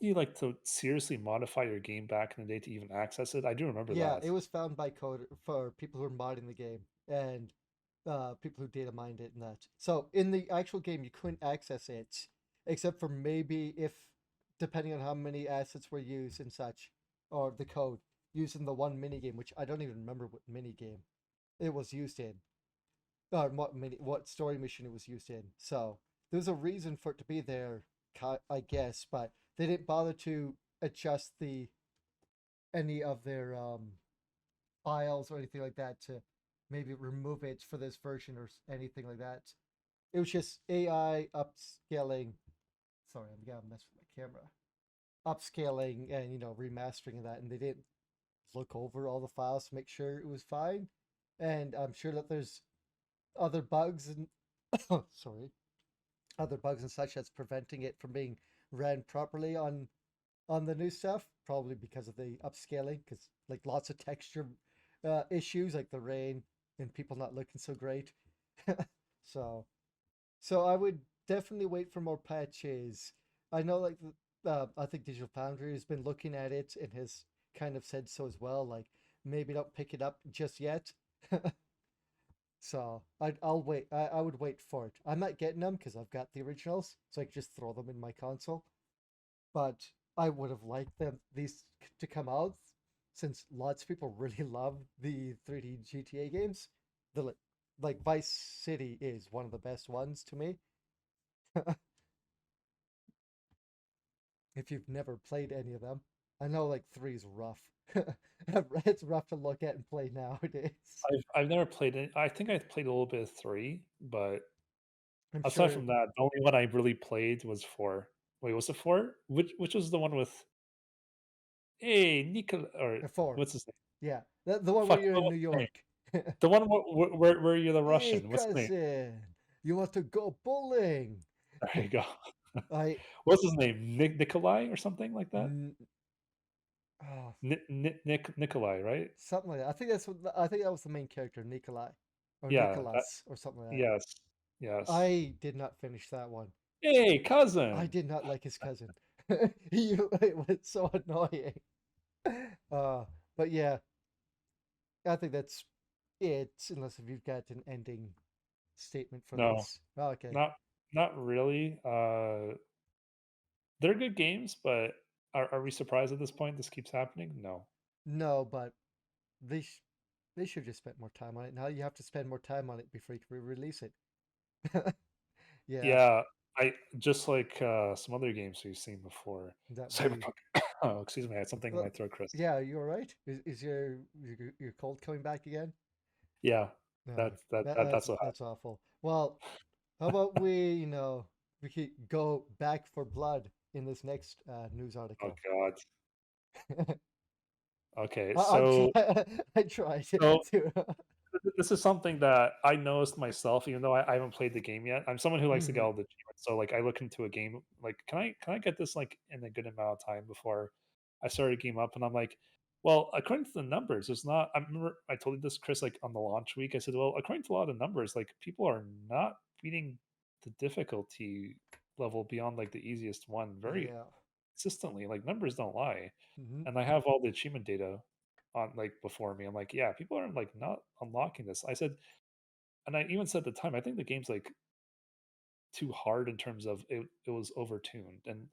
you like to seriously modify your game back in the day to even access it? I do remember Yeah, that. it was found by code for people who are modding the game and people who data mined it and that. So in the actual game, you couldn't access it except for maybe if, depending on how many assets were used and such, or the code. using the one mini game, which I don't even remember what mini game it was used in, or what story mission it was used in. So there's a reason for it to be there, I guess, but they didn't bother to adjust the any of their files or anything like that to maybe remove it for this version or anything like that. It was just AI upscaling. Sorry, I'm gonna mess with my camera. Upscaling and remastering of that, and they didn't look over all the files to make sure it was fine. And I'm sure that there's other bugs and sorry, other bugs and such that's preventing it from being ran properly on the new stuff. Probably because of the upscaling, because like lots of texture issues, like the rain and people not looking so great. so so I would definitely wait for more patches. I know, like, I think Digital Foundry has been looking at it and has kind of said so as well. Like, maybe don't pick it up just yet. So I'll wait. I would wait for it. I'm not getting them because I've got the originals, so I can just throw them in my console. But I would have liked these to come out since lots of people really love the 3D GTA games. The like Vice City is one of the best ones to me. If you've never played any of them. I know like three is rough. It's rough to look at and play nowadays. I've never played it. I think I played a little bit of 3, but I'm aside sure from that, the only one I really played was 4. Wait, was it 4? Which was the one with hey, Nicol or four. what's his name? Yeah, the one where Fuck, you're what in was New his name? York. The one where you're the Hey Russian. What's his name? cousin, you want to go bowling? There you go. I What's his name? Nikolai or something like that? n- oh, Nikolai, right? something like that. I think that was the main character, Nikolai, or Yeah, that Nicholas, or something like that. yes. Yes. I did not finish that one. Hey, I cousin. did not like his cousin. It was so annoying. Uh, but yeah, I think that's it. Unless if you've got an ending statement for No, this. Oh, okay. not not really. They're good games, but are we surprised at this point this keeps happening? No. No, but they sh- they should just spend more time on it. Now you have to spend more time on it before you can release it. Yeah, Yeah, I just like some other games we've seen before. that we. Cyberpunk. Oh, excuse me, I had something in my throat, Chris. Yeah, you all right? Is your cold coming back again? Yeah, No, that's what that's awful. Well, how about we could go back for blood in this next news oh article. god. Okay, I'm so try I tried so to. this is something that I noticed myself, even though I haven't played the game yet. I'm someone who likes to get hmm all the achievements. So like I look into a game like can I get this like in a good amount of time before I start a game up? And I'm like, well, according to the numbers, it's not I remember I told you this, Chris, like on the launch week. I said, well, according to a lot of numbers, like people are not beating the difficulty level beyond like the easiest one very Yeah. consistently. Like numbers don't lie. hmm And I have all the achievement data on like before me. I'm like, yeah, people are like not unlocking this. I said, and I even said at the time, I think the game's like too hard in terms of it was overtuned. And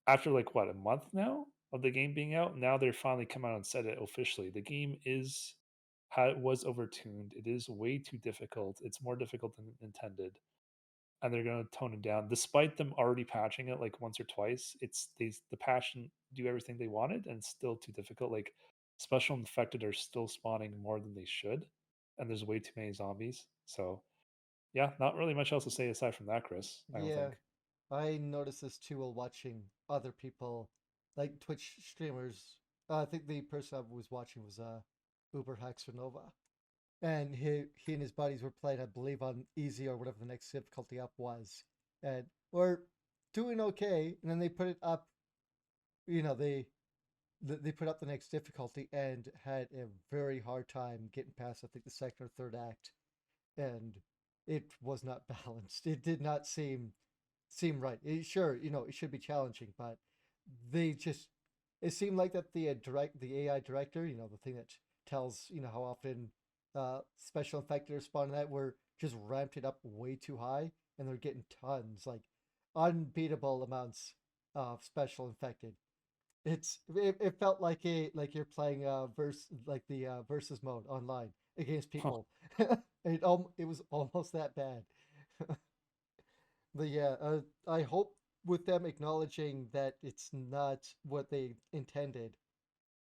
after like what, a month now of the game being out, now they're finally come out and said it officially. The game is how it was overtuned. It is way too difficult. It's more difficult than intended. And they're going to tone it down despite them already patching it like once or twice. It's the patch and do everything they wanted and it's still too difficult. Like special infected are still spawning more than they should, and there's way too many zombies. So yeah, not really much else to say aside from that, Chris, I don't Yeah. think. I noticed this too while watching other people, like Twitch streamers. I think the person I was watching was Uber Nova, and he and his buddies were playing, I believe, on easy or whatever the next difficulty up was, and were doing okay. And then they put it up. You know, they put up the next difficulty and had a very hard time getting past, I think, the second or third act, and it was not balanced. It did not seem right. Sure, it should be challenging, but they just it seemed like that the AI director, the thing that tells how often special infected spawn that were just ramped it up way too high, and they're getting tons, like unbeatable amounts of special infected. it felt like you're playing versus mode online against Huh. people. It was almost that bad. But yeah, I hope with them acknowledging that it's not what they intended,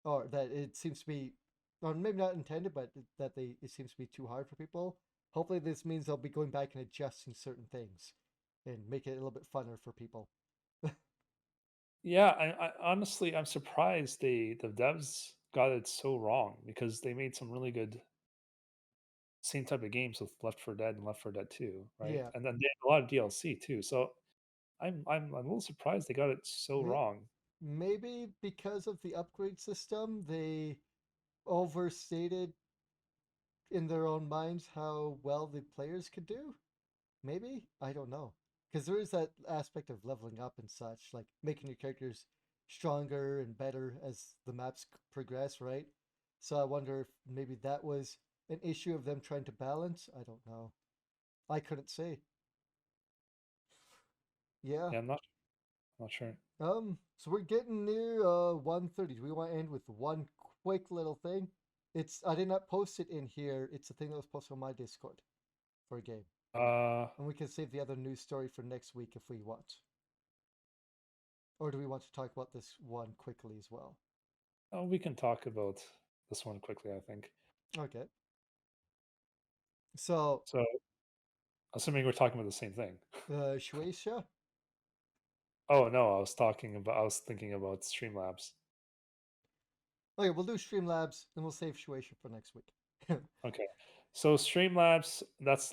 or that it seems to be, or maybe not intended, but that it seems to be too hard for people. Hopefully, this means they'll be going back and adjusting certain things, and make it a little bit funner for people. Yeah, I honestly I'm surprised the devs got it so wrong because they made some really good same type of games with Left 4 Dead and Left 4 Dead 2, right? Yeah, And then they had a lot of DLC too. So I'm a little surprised they got it so may, wrong. maybe because of the upgrade system, they overstated in their own minds how well the players could do. Maybe? I don't know. Because there is that aspect of leveling up and such, like making your characters stronger and better as the maps progress, right? So I wonder if maybe that was an issue of them trying to balance. I don't know. I couldn't say. Yeah. Yeah, not sure. So we're getting near 1:30. Do we want to end with one quick little thing? I did not post it in here. It's a thing that was posted on my Discord for a game. Uh And we can save the other news story for next week if we want. Or do we want to talk about this one quickly as well? oh, we can talk about this one quickly, I think. Okay. So, So, assuming we're talking about the same thing. Shueisha? Oh no, I was thinking about Streamlabs. Okay, we'll do Streamlabs, and we'll save Shueisha for next week. Okay. So Streamlabs, that's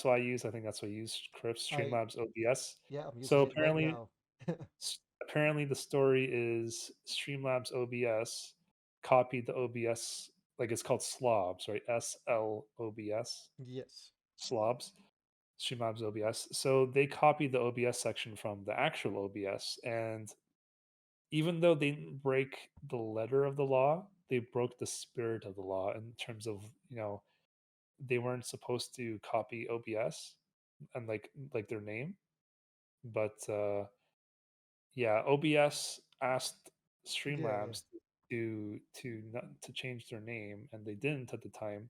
what I use. I think that's what I use, Crips, I Streamlabs OBS. Yeah, I'm So using it right now. apparently the story is Streamlabs OBS copied the OBS, like it's called slobs, right? SLOBS, Yes. slobs, Streamlabs OBS. So they copied the OBS section from the actual OBS, and even though they didn't break the letter of the law, they broke the spirit of the law in terms of, they weren't supposed to copy OBS and like their name, but yeah, OBS asked Yeah, yeah. Streamlabs to not to change their name, and they didn't at the time,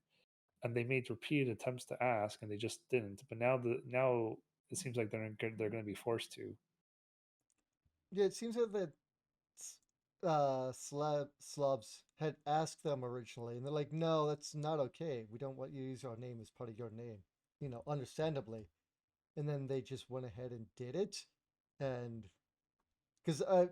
and they made repeated attempts to ask, and they just didn't. But now it seems like they're going to be forced to. Yeah, it seems like that Slubs had asked them originally, and they're like, no, that's not okay. We don't want you to use our name as part of your name, understandably. And then they just went ahead and did it. And because I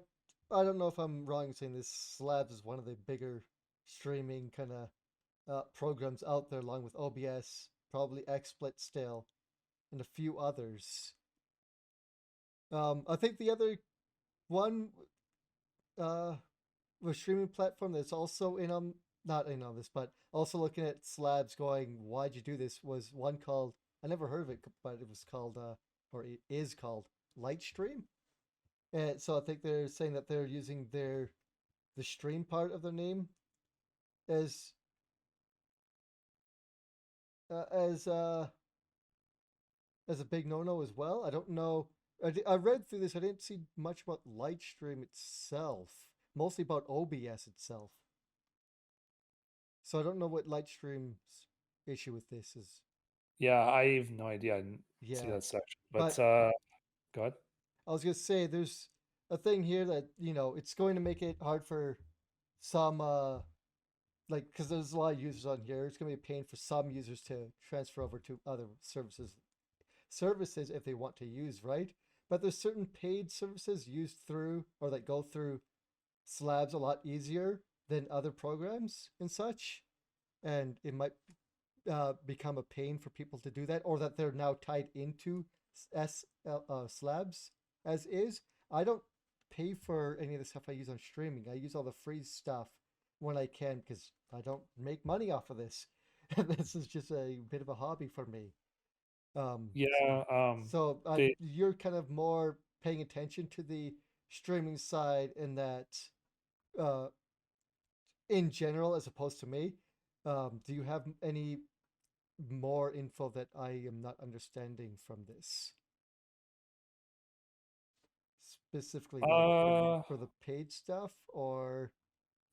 don't know if I'm wrong in saying this, Slabs is one of the bigger streaming kind of programs out there, along with OBS, probably XSplit still, and a few others. I think the other one a streaming platform that's also in not in on this, but also looking at slabs going, why'd you do this? Was one called, I never heard of it, but it was called or it is called Lightstream. And so I think they're saying that they're using the stream part of their name as uh, as uh as a big no-no as well. I don't know. I read through this. I didn't see much about Lightstream itself. Mostly about OBS itself. So I don't know what Lightstream's issue with this is. Yeah, I have no idea. I didn't see Yeah, that section, but but go ahead. I was gonna say there's a thing here that it's going to make it hard for some like because there's a lot of users on here. It's gonna be a pain for some users to transfer over to other services if they want to use, right? But there's certain paid services used through or that go through Slabs a lot easier than other programs and such, and it might become a pain for people to do that, or that they're now tied into slabs as is. I don't pay for any of the stuff I use on streaming. I use all the free stuff when I can because I don't make money off of this. This is just a bit of a hobby for me. Um, Yeah, so they you're kind of more paying attention to the streaming side in that, uh, in general, as opposed to me. Do you have any more info that I am not understanding from this specifically like Uh, for the paid stuff or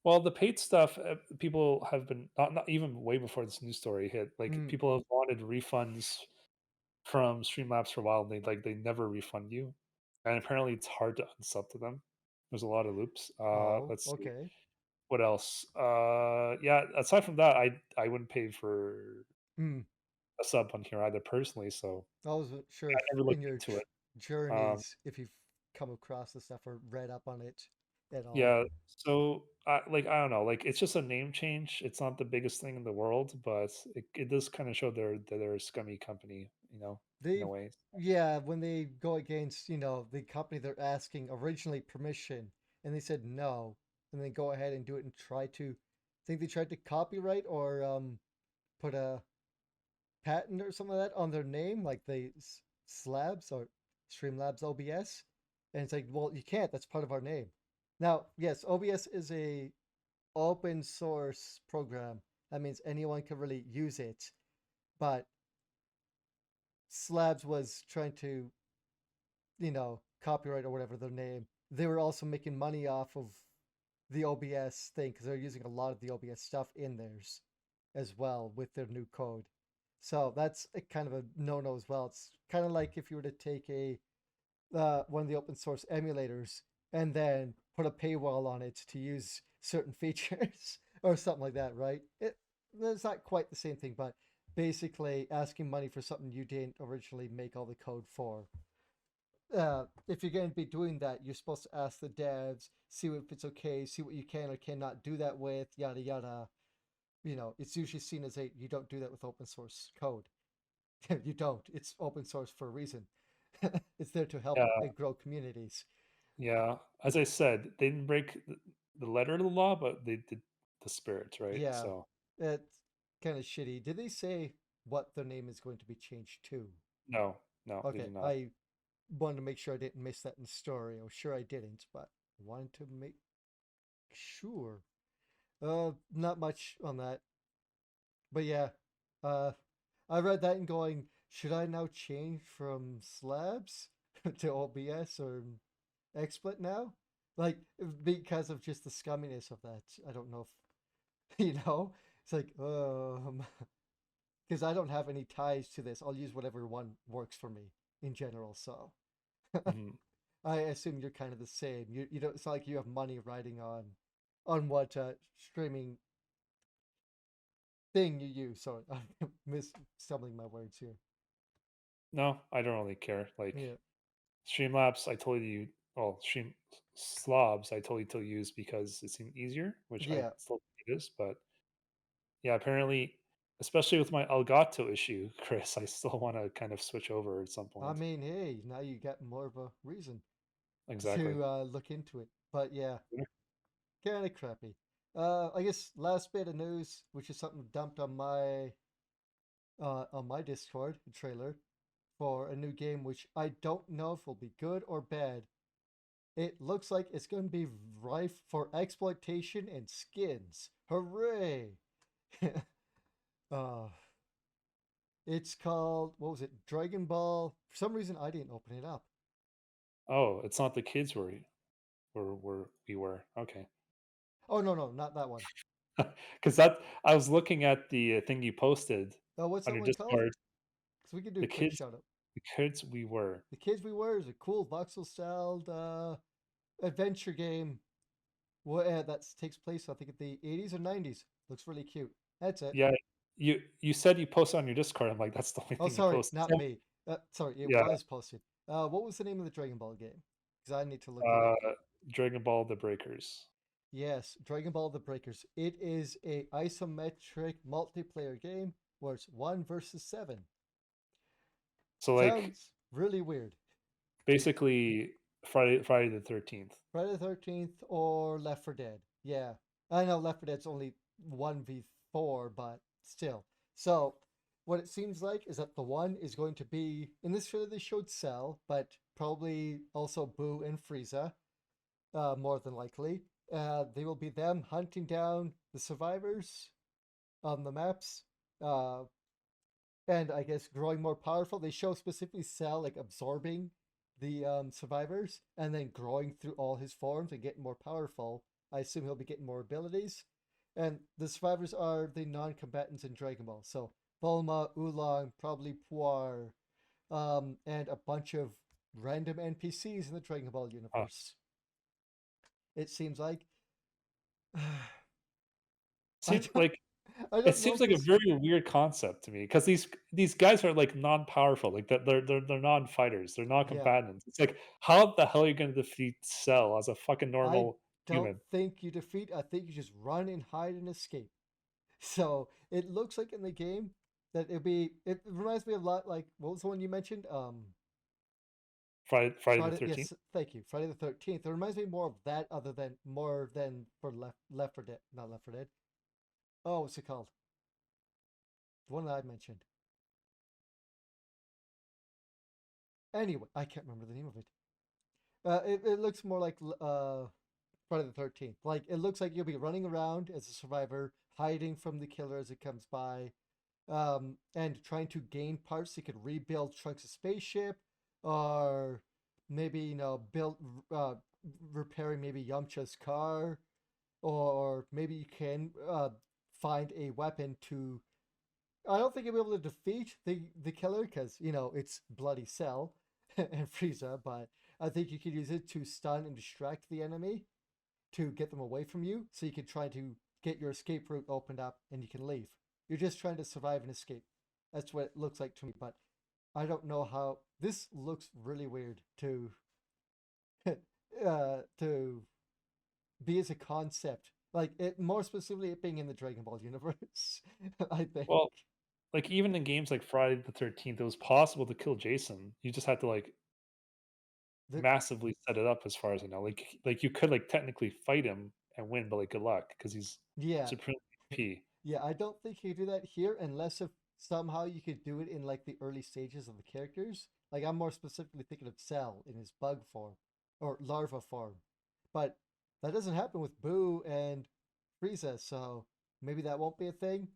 well, the paid stuff, people have been not even way before this news story hit. Like mm, people have wanted refunds from Streamlabs for a while. And they never refund you, and apparently it's hard to unsub to them. There's a lot of loops. oh, Let's see okay. what else. Yeah. Aside from that, I wouldn't pay for Mm. a sub on here either personally. So I wasn't sure I if never in looked your into it. journeys if you've come across the stuff or read up on it at all. Yeah, so, I don't know, like, it's just a name change. It's not the biggest thing in the world, but it does kinda show they're a scummy company, in a They, way. yeah, when they go against, the company they're asking originally permission and they said no, and then go ahead and do it and try to, I think they tried to copyright or put a patent or something like that on their name, like the Slabs or Streamlabs OBS. And it's like, well, you can't. That's part of our name. Now, yes, OBS is a open source program. That means anyone can really use it. But Slabs was trying to, copyright or whatever their name. They were also making money off of the OBS thing because they're using a lot of the OBS stuff in theirs as well with their new code. So that's a kind of a no-no as well. It's kind of like if you were to take a one of the open source emulators and then put a paywall on it to use certain features or something like that, right? It's not quite the same thing, but basically asking money for something you didn't originally make all the code for. If you're going to be doing that, you're supposed to ask the devs, see if it's okay, see what you can or cannot do that with, yada yada. It's usually seen as you don't do that with open source code. You don't. It's open source for a reason. It's there to help Yeah, grow communities. yeah. As I said, they didn't break the letter of the law, but they did the spirit, right? Yeah, So, it's kind of shitty. Did they say what their name is going to be changed to? no, no, they Okay, did not. I wanted to make sure I didn't miss that in the story. I'm sure I didn't, but I wanted to make sure. Not much on that, but yeah, uh, I read that and going, should I now change from slabs to OBS or XSplit now? Like, because of just the scumminess of that. I don't know if, it's like, because I don't have any ties to this. I'll use whatever one works for me in general. So Mhm. I assume you're kind of the same. You don't. It's not like you have money riding on what streaming thing you use. Sorry, I'm stumbling my words here. No, I don't really care. Like, Yeah, Streamlabs, I told you, well, Stream Slobs, I told you to use because it seemed easier, which I yeah. still think it is. But yeah, apparently, especially with my Elgato issue, Chris, I still want to kind of switch over at some I point. mean, hey, now you got more of a reason Exactly. to look into it. But yeah, Yeah. kind of crappy. I guess last bit of news, which is something dumped on my Discord trailer for a new game, which I don't know if will be good or bad. It looks like it's going to be rife for exploitation and skins. Hooray! uh, it's called, what was it? Dragon Ball. For some reason, I didn't open it up. Oh, it's not the kids we were okay. Oh, no, no, not that one. Because that I was looking at the thing you posted Oh, what's on that your one called? Discord. Because we could do a The quick kids, shout out. the kids we were. The Kids We Were is a cool voxel styled adventure game. That takes place, I think, in the 80s or 90s. Looks really cute. That's it. Yeah, you said you posted on your Discord. I'm like, that's the only Oh, thing you sorry, posted. not So, me. Sorry, it yeah, was posted. What was the name of the Dragon Ball game? Because I need to look it uh, up. Dragon Ball: The Breakers. Yes, Dragon Ball The Breakers. It is a isometric multiplayer game where it's 1 versus 7. So like Sounds really weird. basically Friday the 13th. Friday the 13th or Left 4 Dead. Yeah. I know Left 4 Dead's only 1v4, but still. So, what it seems like is that the one is going to be, in this trailer they showed Cell, but probably also Boo and Frieza, more than likely. They will be them hunting down the survivors on the maps, uh, and I guess growing more powerful. They show specifically Cell like absorbing the survivors, and then growing through all his forms and getting more powerful. I assume he'll be getting more abilities. And the survivors are the non-combatants in Dragon Ball. So Bulma, Oolong, probably Puar, and a bunch of random NPCs in the Dragon Ball Huh. universe. It seems like I Seems don't like I it don't know seems if like a this. very weird concept to me because these guys are like non-powerful, like that they're non-fighters, they're Yeah, non-combatants. It's like how the hell are you going to defeat Cell as a fucking I normal don't human? think you defeat. I think you just run and hide and escape. So it looks like in the game that it'll be. It reminds me a lot like what was the one you mentioned? Friday the Friday. 13th. Yes, thank you. Friday the 13th. It reminds me more of that, other than more than for Left 4 Dead, not Left 4 Dead. Oh, what's it called? The one that I mentioned. Anyway, I can't remember the name of it. It looks more like Friday the 13th. Like it looks like you'll be running around as a survivor, hiding from the killer as it comes by, and trying to gain parts so you could rebuild Trunks' spaceship, or maybe build uh, repairing maybe Yamcha's car, or maybe you can find a weapon to. I don't think you'll be able to defeat the killer because it's bloody Cell and Frieza, but I think you could use it to stun and distract the enemy to get them away from you, so you can try to get your escape route opened up and you can leave. You're just trying to survive and escape. That's what it looks like to me, but I don't know how this looks really weird to to be as a concept. Like it more specifically it being in the Dragon Ball universe, I think. Well, like even in games like Friday the 13th, it was possible to kill Jason. You just had to like The, massively set it up as far as I know. Like you could like technically fight him and win, but like good luck because he's yeah, supreme P. yeah, I don't think you could do that here unless if somehow you could do it in like the early stages of the characters. Like I'm more specifically thinking of Cell in his bug form or larva form. But that doesn't happen with Boo and Frieza, so maybe that won't be a thing.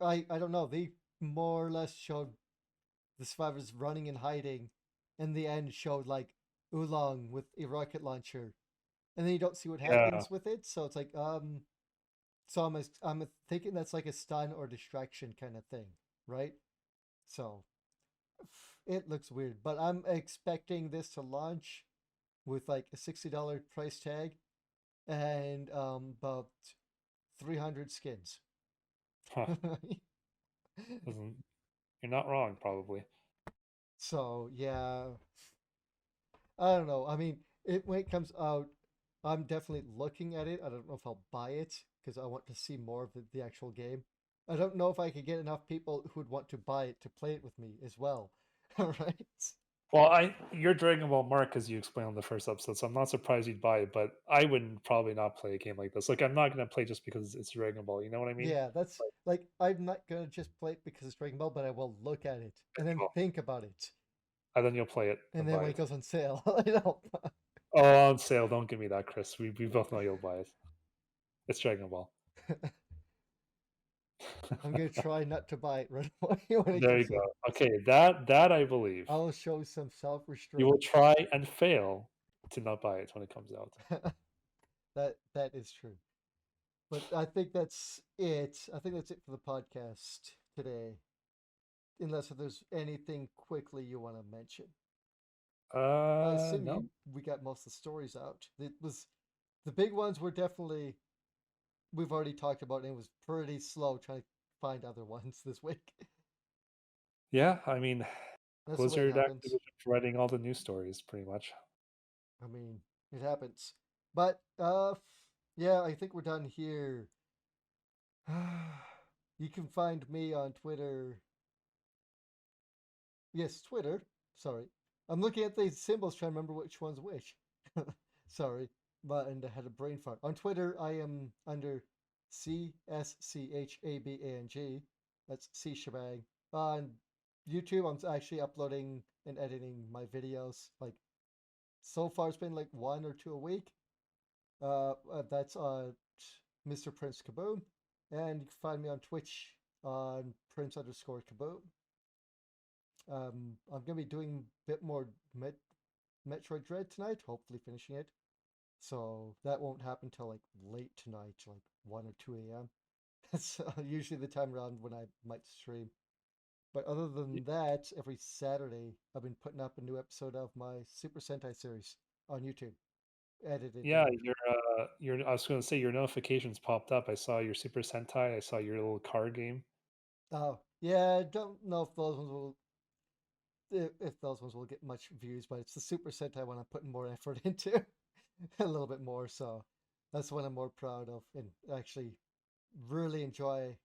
I don't know. They more or less showed the survivors running and hiding. In the end showed like Oolong with a rocket launcher. And then you don't see what Yeah. happens with it, so it's like so I'm thinking that's like a stun or distraction kind of thing, right? So it looks weird, but I'm expecting this to launch with like a $60 price tag and about 300 skins. Huh. You're not wrong, probably. So yeah, I don't know. I mean, when it comes out, I'm definitely looking at it. I don't know if I'll buy it because I want to see more of the actual game. I don't know if I could get enough people who would want to buy it to play it with me as well. All right. Well, you're Dragon Ball Mark as you explained on the first episode, so I'm not surprised you'd buy it. But I wouldn't probably not play a game like this. Like I'm not gonna play just because it's Dragon Ball. You know what I mean? Yeah, that's like I'm not gonna just play it because it's Dragon Ball, but I will look at it and then Cool. think about it, And then you'll play it and and then buy when it it. goes on sale, I don't. Oh, on sale! Don't give me that, Chris. We both know you'll buy it. It's Dragon Ball. I'm gonna try not to buy it right away when it There you comes go. out. Okay, that I believe. I'll show some You will self-restraint. try and fail to not buy it when it comes out. That is true. But I think that's it. I think that's it for the podcast today. Unless if there's anything quickly you want to mention. I assume No. we got most of the stories out. It was the big ones were definitely we've already talked about, and it was pretty slow trying to find other ones this week. Yeah, I mean, That's the way it Blizzard happens. Activision writing all the news stories, pretty much. I mean, it happens. But yeah, I think we're done here. You can find me on Twitter. Yes, Twitter. Sorry. I'm looking at these symbols trying to remember which one's which. Sorry. But and I had a brain fart. On Twitter, I am under CSCHABANG. That's C Shebang. On YouTube, I'm actually uploading and editing my videos. Like so far, it's been like one or two a week. That's MrPrinceKaboom, and you can find me on Twitch on Prince_Kaboom. I'm gonna be doing a bit more Metroid Dread tonight, hopefully finishing it. So that won't happen till like late tonight, like 1 or 2 a.m. That's usually the time around when I might stream. But other than that, every Saturday I've been putting up a new episode of my Super Sentai series on YouTube, edited Yeah, down. your I was going to say your notifications popped up. I saw your Super Sentai. I saw your little card game. Oh, yeah, I don't know if those ones will get much views, but it's the Super Sentai one I'm putting more effort into, a little bit more. So that's one I'm more proud of and actually really enjoy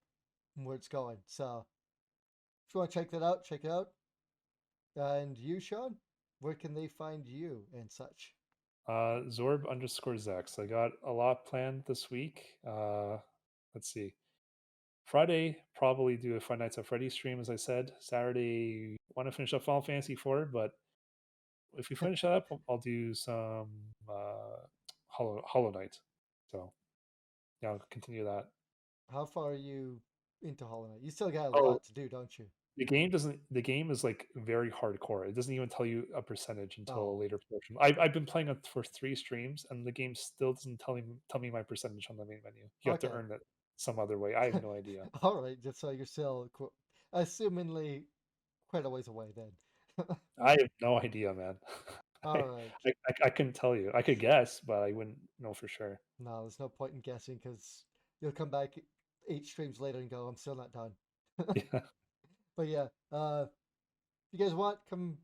where it's going. So if you want to check that out, check it out. And you, Shawn, where can they find you and such? Zorb_Zex. I got a lot planned this week. Let's see. Friday, probably do a Five Nights at Freddy's stream, as I said. Saturday, want to finish up Final Fantasy 4, but if we finish that up, I'll do some Hollow Knight. So yeah, I'll continue that. How far are you into Hollow Knight? You still got a Oh, lot to do, don't you? the game doesn't. The game is like very hardcore. It doesn't even tell you a percentage until a Oh, later portion. I've been playing it for 3 streams, and the game still doesn't tell me my percentage on the main menu. You have to okay. earn it some other way. I have no idea. All right, just so you're still, assumingly, quite a ways away then. I have no idea, man. All I, right. I couldn't tell you. I could guess, but I wouldn't know for sure. No, there's no point in guessing because you'll come back 8 streams later and go, I'm still not done. Yeah, But yeah, if you guys want, come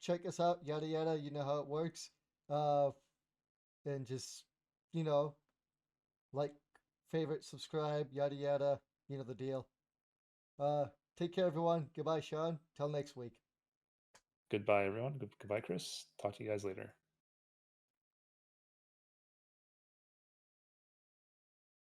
check us out, yada yada, you know how it works. Uh, and just, you know, like, favorite, subscribe, yada yada, you know the deal. Uh, take care, everyone. Goodbye, Shawn. Till next week. goodbye, everyone. Goodbye, Chris. Talk to you guys later.